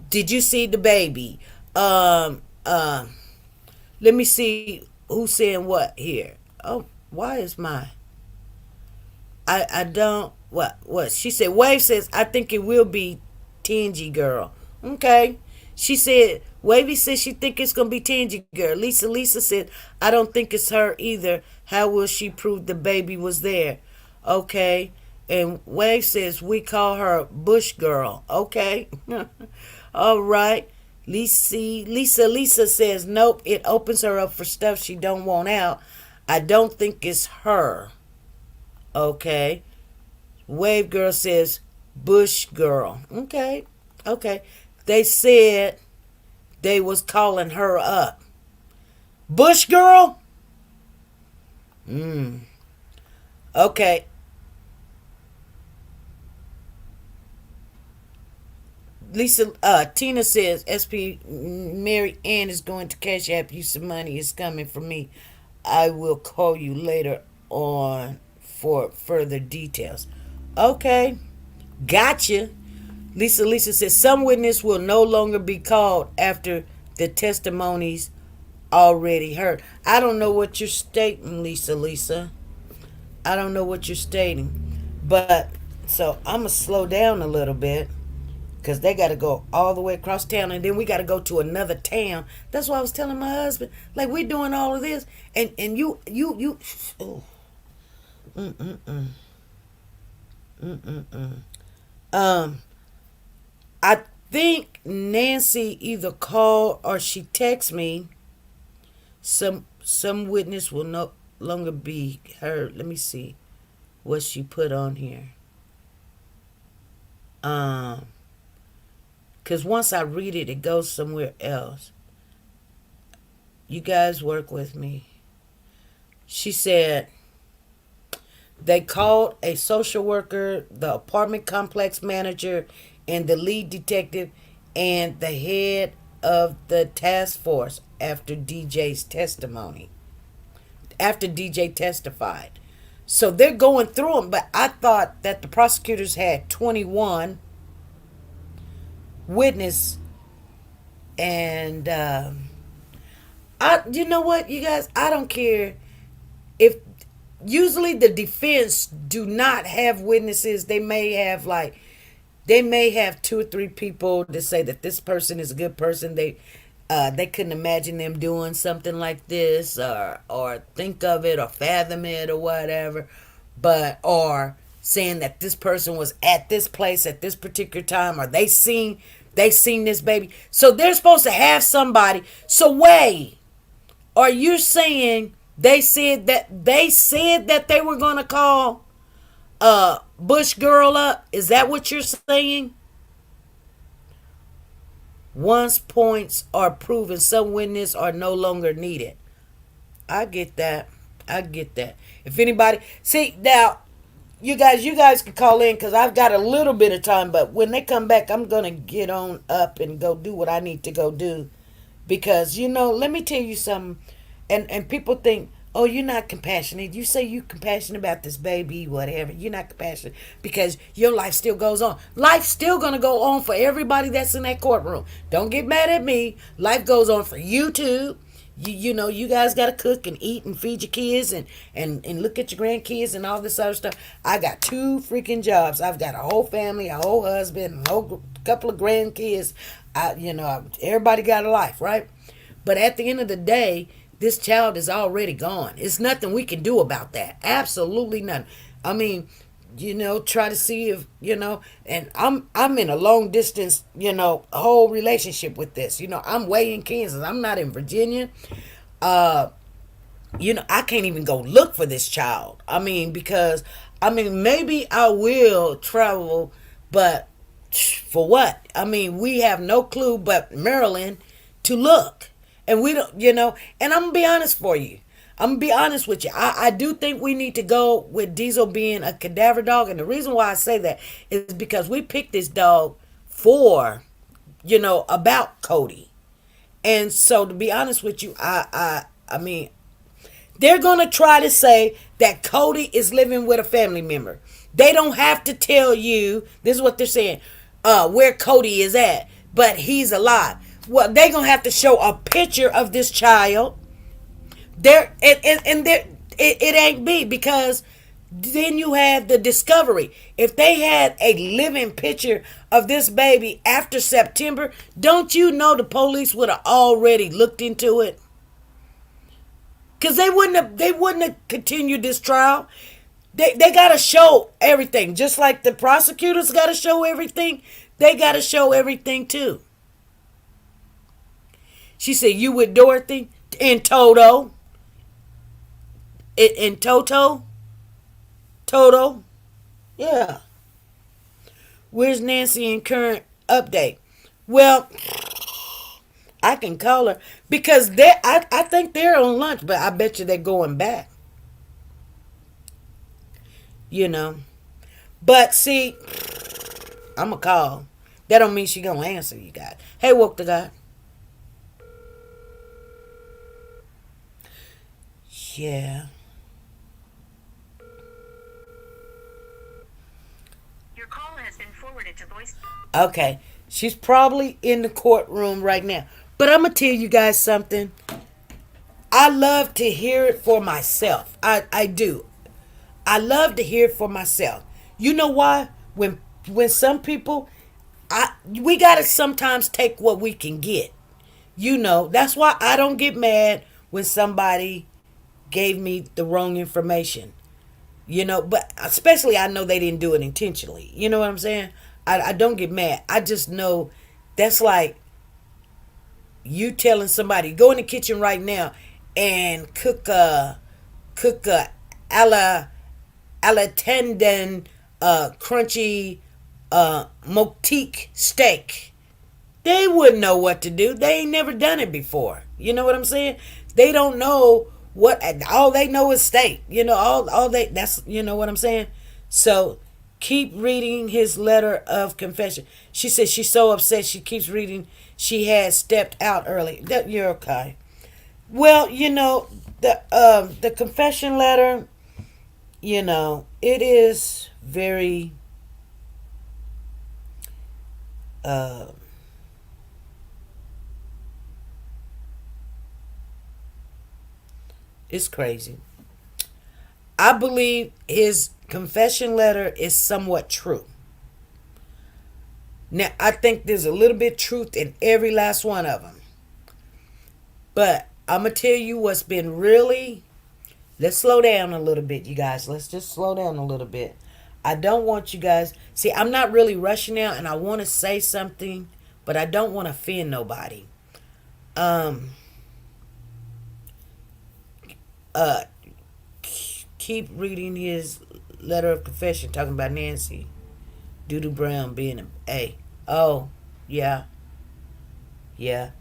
did you see the baby? Let me see who's saying what here. Oh, why is my... I don't... What? She said, Wave says, I think it will be Tangy Girl. Okay. She said, Wavy says she think it's going to be Tangy Girl. Lisa said, I don't think it's her either. How will she prove the baby was there? Okay. And Wave says, we call her Bush Girl. Okay. All right. Lisa says, nope, it opens her up for stuff she don't want out. I don't think it's her. Okay. Wave Girl says, Bush Girl. Okay. They said they was calling her up. Bush Girl? Okay. Tina says, SP Mary Ann is going to Cash App you some money. It's coming from me. I will call you later on for further details. Okay. Gotcha. Lisa says, some witness will no longer be called after the testimonies already heard. I don't know what you're stating, Lisa. I don't know what you're stating. But, so I'm going to slow down a little bit, because they got to go all the way across town, and then we got to go to another town. That's why I was telling my husband, like, we're doing all of this, and you, oh. I think Nancy either called or she texted me. Some witness will no longer be heard. Let me see. what she put on here. Because once I read it, it goes somewhere else. You guys work with me. She said they called a social worker, the apartment complex manager, and the lead detective, and the head of the task force after DJ's testimony. After DJ testified. So they're going through them, but I thought that the prosecutors had 21 witness, and you know what, you guys, I don't care if usually the defense do not have witnesses. They may have two or three people to say that this person is a good person. They couldn't imagine them doing something like this, or think of it, or fathom it, or whatever, or saying that this person was at this place at this particular time, or they seen this baby. So they're supposed to have somebody. So wait, are you saying they said that they were going to call Bush girl up? Is that what you're saying? Once points are proven, some witnesses are no longer needed. I get that. If anybody see now, you guys can call in because I've got a little bit of time. But when they come back, I'm gonna get on up and go do what I need to go do, because let me tell you something. And people think, oh, you're not compassionate. You say you're compassionate about this baby, whatever. You're not compassionate because your life still goes on. Life's still going to go on for everybody that's in that courtroom. Don't get mad at me. Life goes on for you too. You guys got to cook and eat and feed your kids and look at your grandkids and all this other stuff. I got 2 freaking jobs. I've got a whole family, a whole husband, a whole couple of grandkids. Everybody got a life, right? But at the end of the day, this child is already gone. It's nothing we can do about that. Absolutely nothing. I mean, try to see if, and I'm in a long distance, whole relationship with this. I'm way in Kansas. I'm not in Virginia. I can't even go look for this child. Because maybe I will travel, but for what? We have no clue but Maryland to look. And we don't, and I'm going to be honest for you. I'm going to be honest with you. I do think we need to go with Diesel being a cadaver dog. And the reason why I say that is because we picked this dog for, about Cody. And so to be honest with you, I mean, they're going to try to say that Cody is living with a family member. They don't have to tell you, this is what they're saying, where Cody is at, but he's alive. Well, they're going to have to show a picture of this child. It ain't be, because then you have the discovery. If they had a living picture of this baby after September, don't you know the police would have already looked into it? Because they wouldn't have continued this trial. They got to show everything. Just like the prosecutors got to show everything, they got to show everything too. She said, you with Dorothy and Toto? And Toto? Toto? Yeah. Where's Nancy in current update? Well, I can call her because I think they're on lunch, but I bet you they're going back. But see, I'm going to call. That don't mean she going to answer, you guys. Hey, woke the guy. Yeah. Your call has been forwarded to voice. Okay. She's probably in the courtroom right now. But I'm going to tell you guys something. I love to hear it for myself. I do. I love to hear it for myself. You know why? When some people, we got to sometimes take what we can get. That's why I don't get mad when somebody gave me the wrong information. But especially I know they didn't do it intentionally. You know what I'm saying? I don't get mad. I just know that's like you telling somebody, go in the kitchen right now and cook a a la tendon, crunchy, motique steak. They wouldn't know what to do. They ain't never done it before. You know what I'm saying? They don't know what, all they know is steak. You know, all they, that's, you know what I'm saying? So keep reading his letter of confession. She says she's so upset she keeps reading. She had stepped out early. That, you're okay. Well, you know, the confession letter, you know, it is very uh it's crazy. I believe his confession letter is somewhat true. Now, I think there's a little bit truth in every last one of them. But I'm going to tell you what's been really, let's slow down a little bit, you guys. Let's just slow down a little bit. I don't want you guys, see, I'm not really rushing now, and I want to say something, but I don't want to offend nobody. Um, uh, keep reading his letter of confession, talking about Nancy Doodoo Brown being a, oh, yeah, yeah.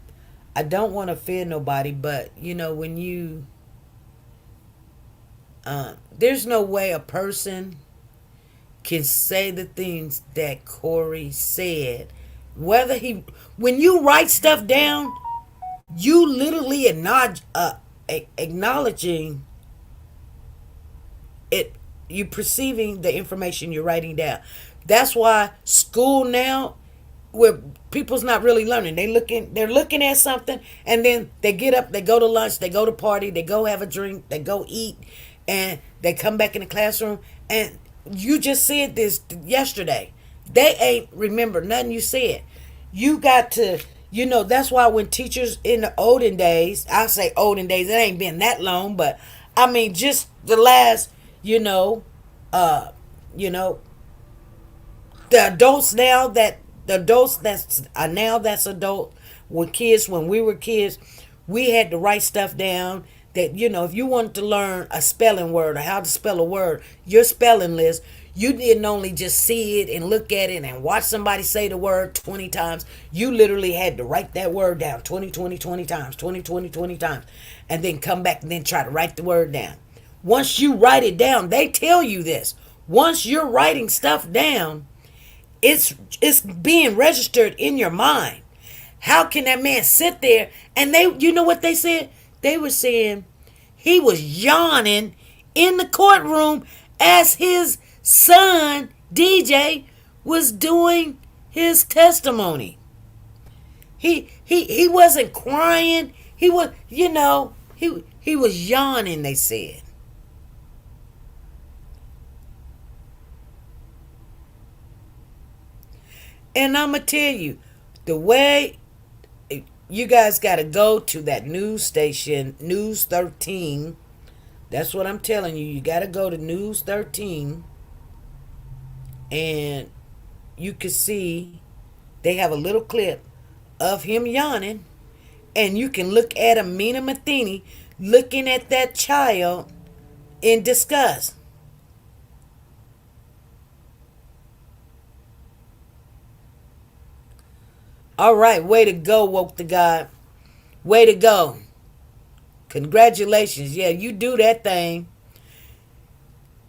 I don't want to offend nobody, but, you know, when you, there's no way a person can say the things that Cory said. Whether he, when you write stuff down, you literally acknowledging it, you perceiving the information you're writing down. That's why school now, where people's not really learning, they're looking at something, and then they get up, they go to lunch, they go to party, they go have a drink, they go eat, and they come back in the classroom, and you just said this yesterday. They ain't remember nothing you said. You got to, you know, that's why when teachers in the olden days, I say olden days, it ain't been that long, but I mean just the last, you know, you know, the adults now that the adults that's now that's adult with kids, when we were kids, we had to write stuff down that, you know, if you wanted to learn a spelling word or how to spell a word, your spelling list, you didn't only just see it and look at it and watch somebody say the word 20 times. You literally had to write that word down 20 times, 20 times, and then come back and then try to write the word down. Once you write it down, they tell you this. Once you're writing stuff down, it's being registered in your mind. How can that man sit there and they, you know what they said? They were saying he was yawning in the courtroom as his son DJ was doing his testimony. He wasn't crying. He was, you know, he was yawning, they said. And I'm going to tell you, the way you guys got to go to that news station, News 13. That's what I'm telling you. You got to go to News 13. And you can see they have a little clip of him yawning. And you can look at Amina Matheny looking at that child in disgust. All right, way to go, woke the God. Way to go. Congratulations. Yeah, you do that thing.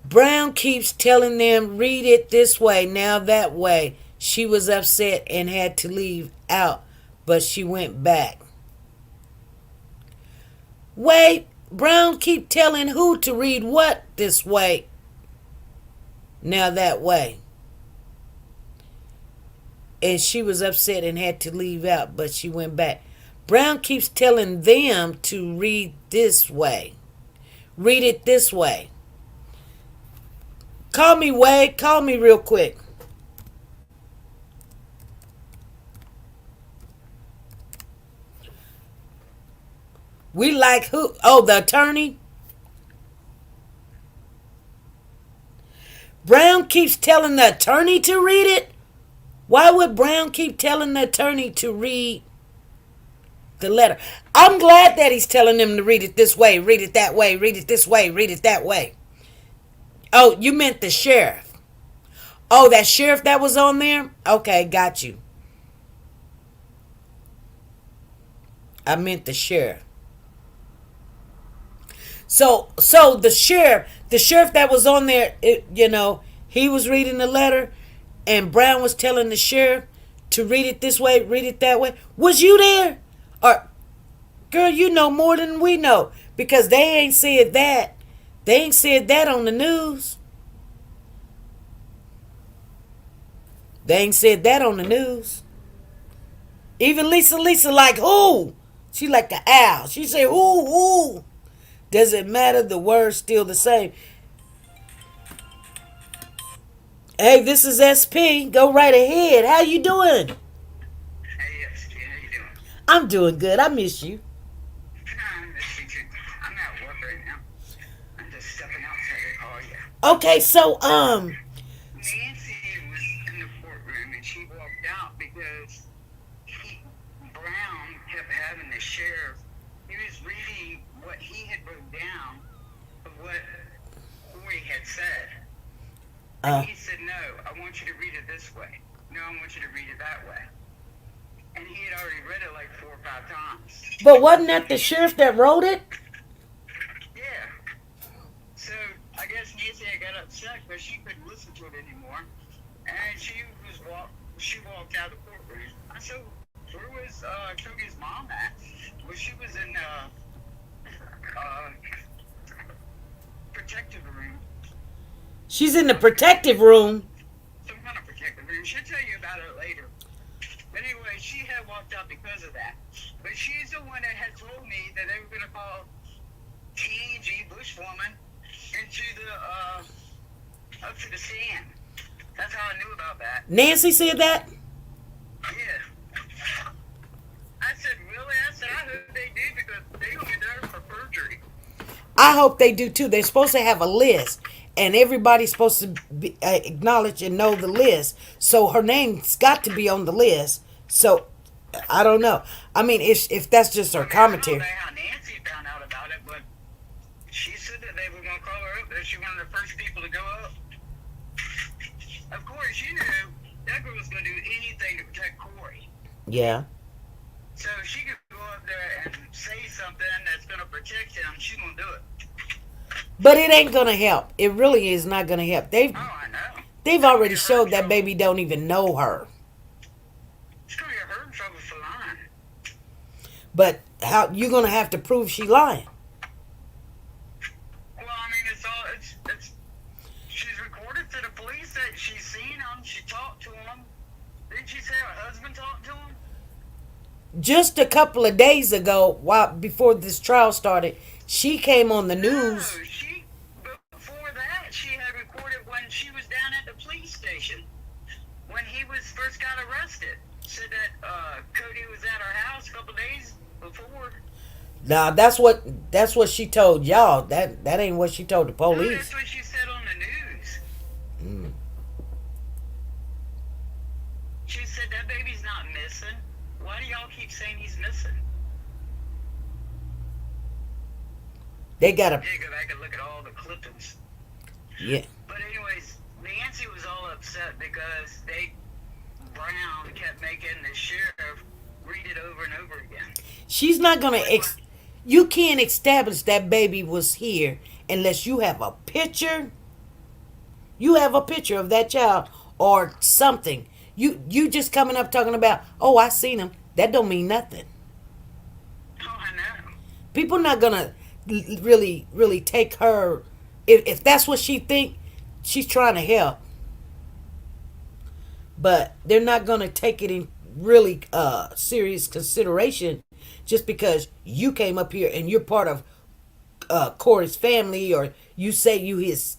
Brown keeps telling them, read it this way, now that way. She was upset and had to leave out, but she went back. Wait, Brown keep telling who to read what this way, now that way. And she was upset and had to leave out, but she went back. Brown keeps telling them to read this way. Read it this way. Call me, Wade. Call me real quick. We like who? Oh, the attorney? Brown keeps telling the attorney to read it? Why would Brown keep telling the attorney to read the letter? I'm glad that he's telling them to read it this way, read it that way, read it this way, read it that way. Oh, you meant the sheriff. Oh, that sheriff that was on there? Okay, got you. I meant the sheriff. So the sheriff that was on there, he was reading the letter, and Brown was telling the sheriff to read it this way, read it that way. Was you there? Or, girl, you know more than we know, because they ain't said that. They ain't said that on the news. They ain't said that on the news. Even Lisa like, who? She like the owl. She say, who? Doesn't matter. The word's still the same. Hey, this is SP. Go right ahead. How you doing? Hey, SP, how you doing? I'm doing good. I miss you. I miss you too. I'm at work right now. I'm just stepping outside to call you. Okay, so Nancy was in the courtroom and she walked out because Brown kept having the sheriff. He was reading what he had wrote down of what Cory had said. And he said, no, I want you to read it this way. No, I want you to read it that way. And he had already read it like 4 or 5 times. But wasn't that the sheriff that wrote it? Yeah. So I guess Nancy had got upset because she couldn't listen to it anymore. And she walked out of the courtroom. I said, where was Cody's mom at? Well, she was in protective room. She's in the protective room. Some kind of protective room. She'll tell you about it later. But anyway, she had walked out because of that. But she's the one that had told me that they were going to call T.G. Bushwoman into the up to the stand. That's how I knew about that. Nancy said that? Yeah. I said, really? I said, I hope they do because they're going to get done for perjury. I hope they do too. They're supposed to have a list, and everybody's supposed to be, acknowledge and know the list. So her name's got to be on the list. So I don't know. I mean, if that's just her commentary. I don't know how Nancy found out about it, but she said that they were going to call her up. That she one of the first people to go up. Of course, you knew that girl was going to do anything to protect Cory. Yeah. So if she could go up there and say something that's going to protect him, she's going to do it. But it ain't gonna help. It really is not gonna help. I know. They've already showed that baby don't even know her. It's going to get her in trouble for lying. But how you gonna have to prove she lying? Well, I mean, it's she's recorded to the police that she's seen him. She talked to him. Didn't she say her husband talked to him? Just a couple of days ago, before this trial started, she came on the news. No, before that, she had recorded when she was down at the police station when he was first got arrested. Said that Cody was at her house a couple days before. Nah, that's what she told y'all. That ain't what she told the police. No, that's what she said on the news. She said that baby's not missing. Why do y'all keep saying he's missing? They gotta. Yeah, go back and look at all the clippings. Yeah. But anyways, Nancy was all upset because Brown kept making the sheriff read it over and over again. She's not gonna. You can't establish that baby was here unless you have a picture. You have a picture of that child or something. You just coming up talking about, oh, I seen him. That don't mean nothing. Oh, I know. People not gonna really take her. If that's what she think, she's trying to help. But they're not gonna take it in really serious consideration just because you came up here and you're part of Cory's family, or you say you his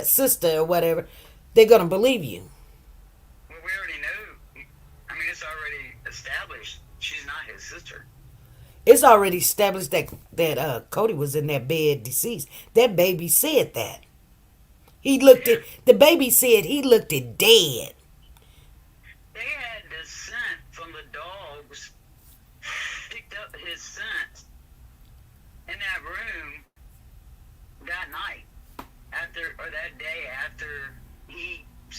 sister or whatever. They're gonna believe you. Well, we already know. I mean, it's already established she's not his sister. It's already established that Cody was in that bed deceased. That baby said that. The baby said he looked it dead. They had the scent from the dogs, picked up his scent in that room that night, or that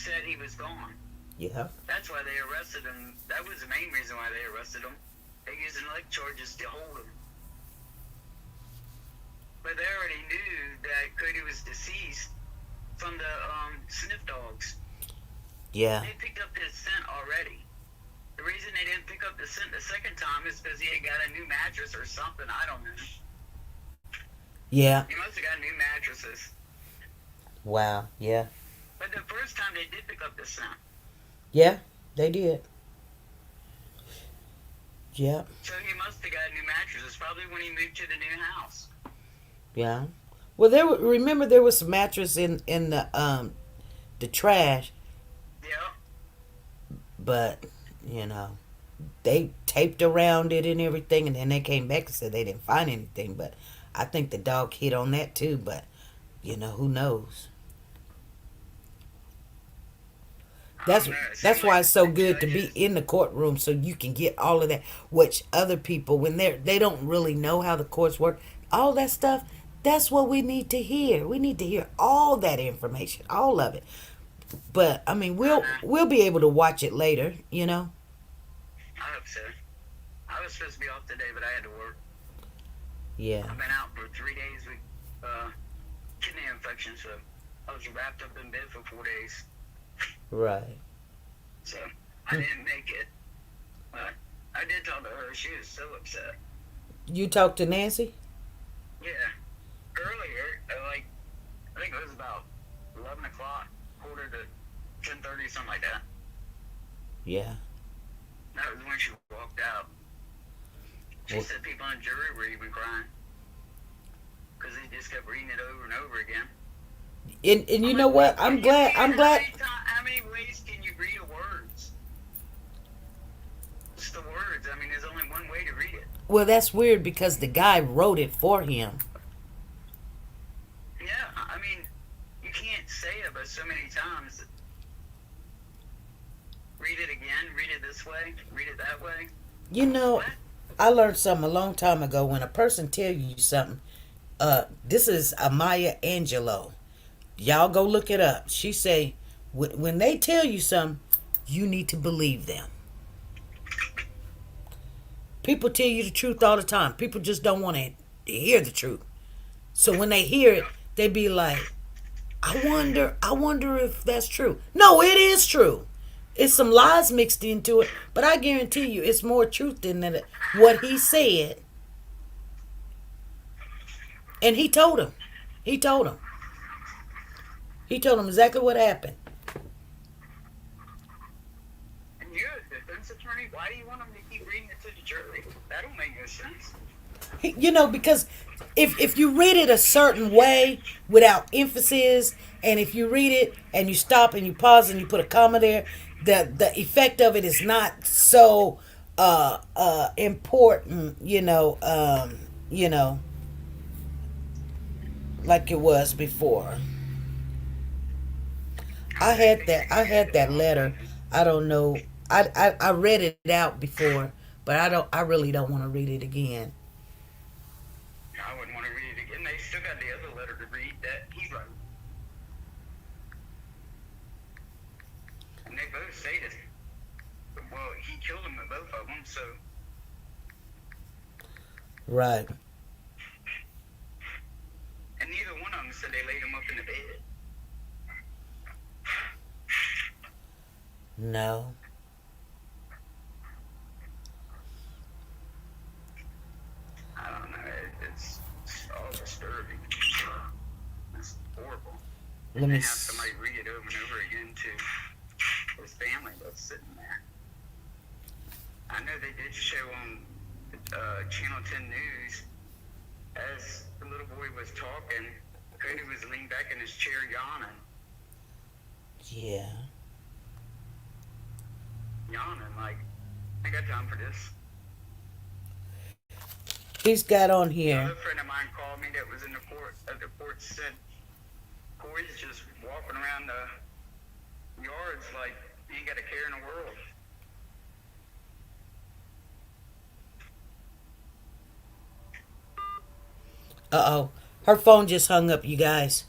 said he was gone. Yeah. That's why they arrested him. That was the main reason why they arrested him. They used neglect charges to hold him. But they already knew that Cody was deceased from the sniff dogs. Yeah. They picked up his scent already. The reason they didn't pick up the scent the second time is because he had got a new mattress or something. I don't know. Yeah. He must have got new mattresses. Wow. Yeah. But the first time they did pick up the scent. Yeah, they did. Yeah. So he must have got new mattresses probably when he moved to the new house. Yeah. Well, remember there was some mattress in the trash. Yeah. But they taped around it and everything, and then they came back and said they didn't find anything. But I think the dog hit on that too. But who knows? That's why it's so good to be in the courtroom, so you can get all of that, which other people, when they don't really know how the courts work, all that stuff. That's what we need to hear. We need to hear all that information, all of it. But I mean, we'll be able to watch it later. I hope so. I was supposed to be off today, but I had to work. Yeah. I've been out for 3 days with kidney infection, so I was wrapped up in bed for 4 days. Right. So I didn't make it. But I did talk to her. She was so upset. You talked to Nancy? Yeah. Earlier, I think it was about 11 o'clock, quarter to 10:30, something like that. Yeah. That was when she walked out. She said people on the jury were even crying. Because they just kept reading it over and over again. And you know what? I'm glad. How many ways can you read a words? Just the words. I mean, there's only one way to read it. Well, that's weird because the guy wrote it for him. Yeah, I mean, you can't say it but so many times. Read it again, read it this way, read it that way. I learned something a long time ago. When a person tells you something, this is Maya Angelou. Y'all go look it up. She say, when they tell you something, you need to believe them. People tell you the truth all the time. People just don't want to hear the truth. So when they hear it, they be like, I wonder if that's true. No, it is true. It's some lies mixed into it, but I guarantee you it's more truth than that. What he said. And he told him. He told him exactly what happened. And you're a defense attorney. Why do you want him to keep reading it to the jury? That don't make no sense. Because if you read it a certain way without emphasis, and if you read it and you stop and you pause and you put a comma there, the effect of it is not so important, like it was before. I had that letter. I don't know. I read it out before, but I really don't want to read it again. I wouldn't want to read it again. They still got the other letter to read that he wrote. And they both say that, well, he killed them at both of them, so. Right. And neither one of them said they laid him up in the bed. No. I don't know. It's all disturbing. It's horrible. Let me have somebody read it over and over again to his family that's sitting there. I know they did show on Channel 10 News as the little boy was talking, Cody was leaned back in his chair yawning. Yeah. Yawning, like, I got time for this. He's got on here. Another friend of mine called me that was in the court, at the court, said Cory's just walking around the yards like he ain't got a care in the world. Uh-oh. Her phone just hung up, you guys.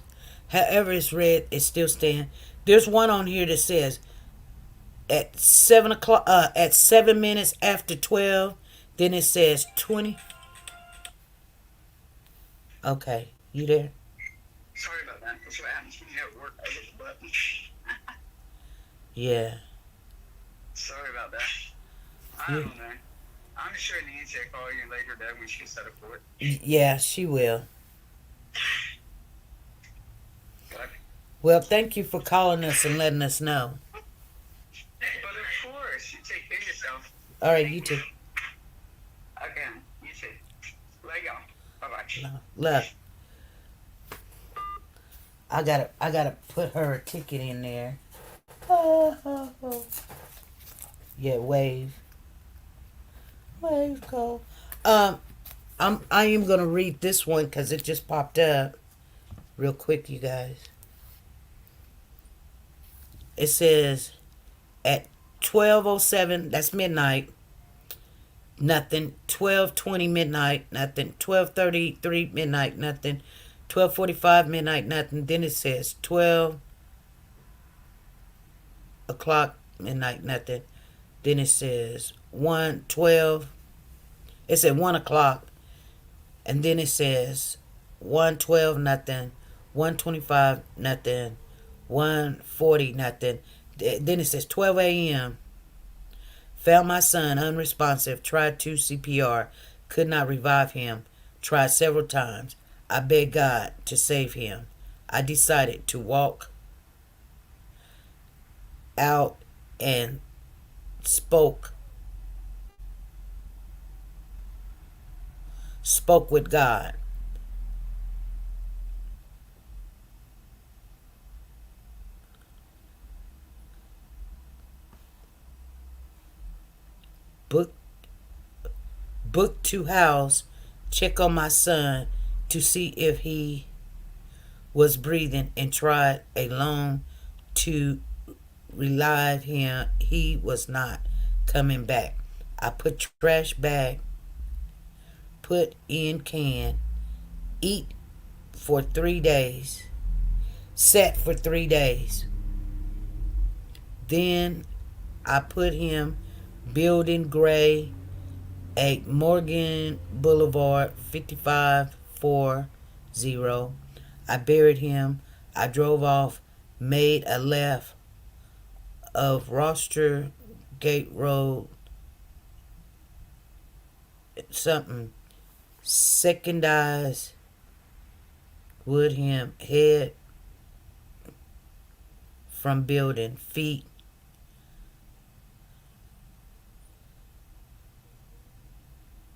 However it's read, it's still staying. There's one on here that says at 7 o'clock, at 7 minutes after 12. Then it says 20. Okay, you there? Sorry about that. That's what happens when you have work. I hit the button. Yeah. Sorry about that. I don't know. I'm sure Nancy will call you later today when she gets out of court. Yeah, she will. But Well, thank you for calling us and letting us know. of course, you take care of yourself. All right, you too. Okay, you too. Let go. Bye-bye. Look, I gotta put her a ticket in there. Yeah, wave call. I am gonna read this one because it just popped up real quick, you guys. It says at 12:07, that's midnight, nothing. 12:20 midnight, nothing. 12:33 midnight, nothing. 12:45 midnight, nothing. Then it says 12 o'clock midnight, nothing. Then it says 1:12. It said 1 o'clock, and then it says 1:12 nothing. 1:25 nothing. 1:40 nothing. Then it says 12 a.m. Found my son unresponsive. Tried to CPR. Could not revive him. Tried several times. I begged God to save him. I decided to walk out and spoke with God. Booked to house, check on my son to see if he was breathing, and tried alone to relive him. He was not coming back. I put trash bag, put in can, eat for 3 days, sat for 3 days. Then I put him building gray at Morgan Boulevard 5540. I buried him. I drove off, made a left of Roster Gate Road, something, second eyes, Woodham, head from building, feet,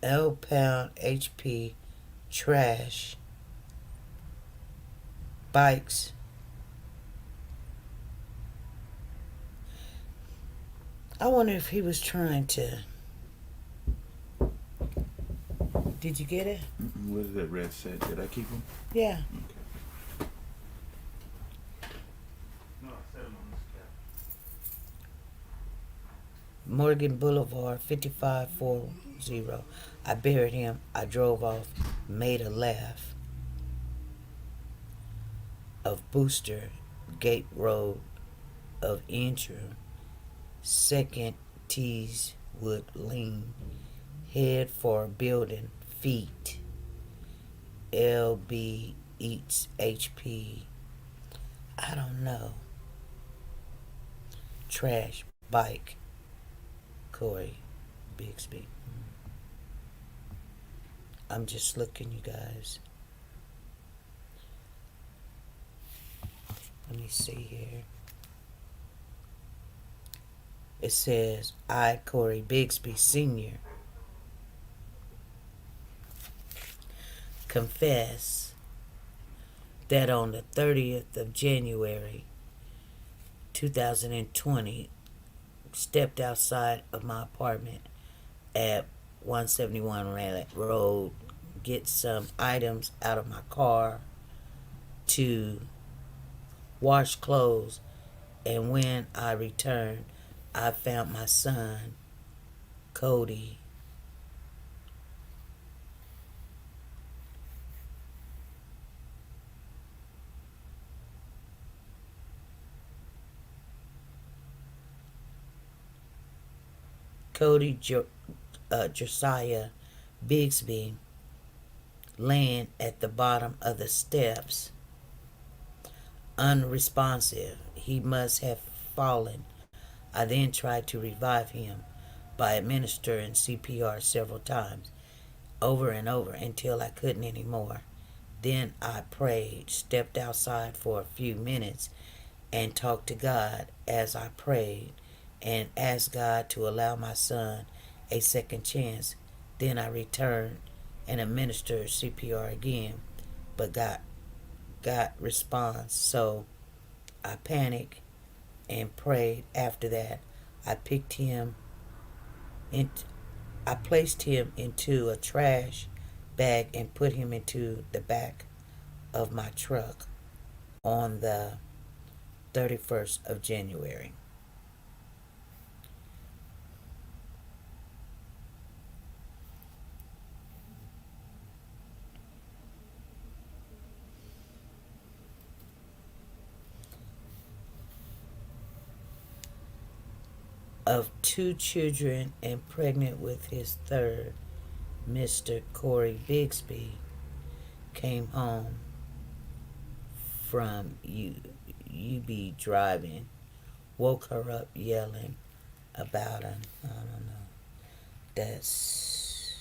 L-pound HP, trash, bikes. I wonder if he was trying to. Did you get it? What did that red say? Did I keep them? Yeah. Okay. No, I set them on this cap. Morgan Boulevard 5540. I buried him. I drove off, made a laugh of Booster Gate Road of Intro, second tees would lean, head for building, feet, LB eats HP. I don't know. Trash, bike, Cory Bigsby. I'm just looking, you guys. Let me see here. It says, I, Cory Bigsby Sr., confess that on the 30th of January 2020, stepped outside of my apartment at 171 Raleigh Road, get some items out of my car to wash clothes, and when I returned, I found my son, Cody, Cody Josiah Bigsby laying at the bottom of the steps, unresponsive. He must have fallen. I then tried to revive him by administering CPR several times, over and over, until I couldn't anymore. Then I prayed, stepped outside for a few minutes, and talked to God as I prayed, and asked God to allow my son a second chance. Then I returned and administered CPR again, but got response. So I panicked and prayed. After that, I picked him in. I placed him into a trash bag and put him into the back of my truck on the 31st of January. Of 2 children and pregnant with his third, Mr. Cory Bigsby came home from UB driving, woke her up yelling about him. I don't know. That's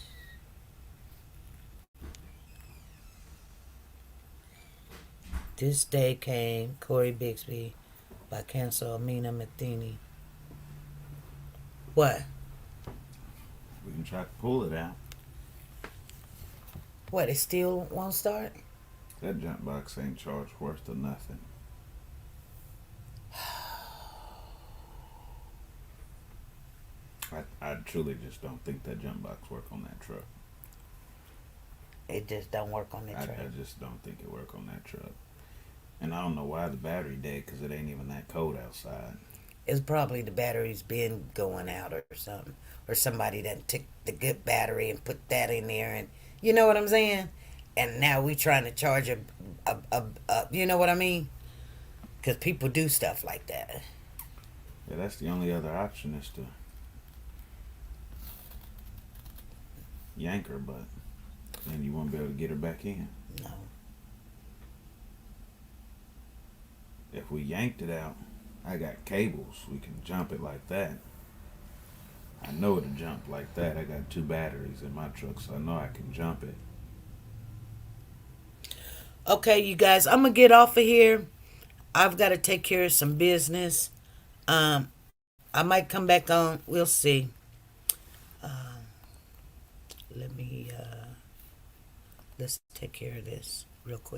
This Day Came, Cory Bigsby by Cancel Amina Matheny. What? We can try to pull it out. What, it still won't start? That jump box ain't charged worth of nothing. I truly just don't think that jump box work on that truck. It just don't work on that truck. I just don't think it work on that truck. And I don't know why the battery dead, because it ain't even that cold outside. It's probably the battery's been going out or something. Or somebody that took the good battery and put that in there, and you know what I'm saying? And now we trying to charge a you know what I mean? Because people do stuff like that. Yeah, that's the only other option, is to yank her, but then you won't be able to get her back in. No. If we yanked it out, I got cables. We can jump it like that. I know it'll jump like that. I got 2 batteries in my truck, so I know I can jump it. Okay, you guys, I'm going to get off of here. I've got to take care of some business. I might come back on. We'll see. Let's take care of this real quick.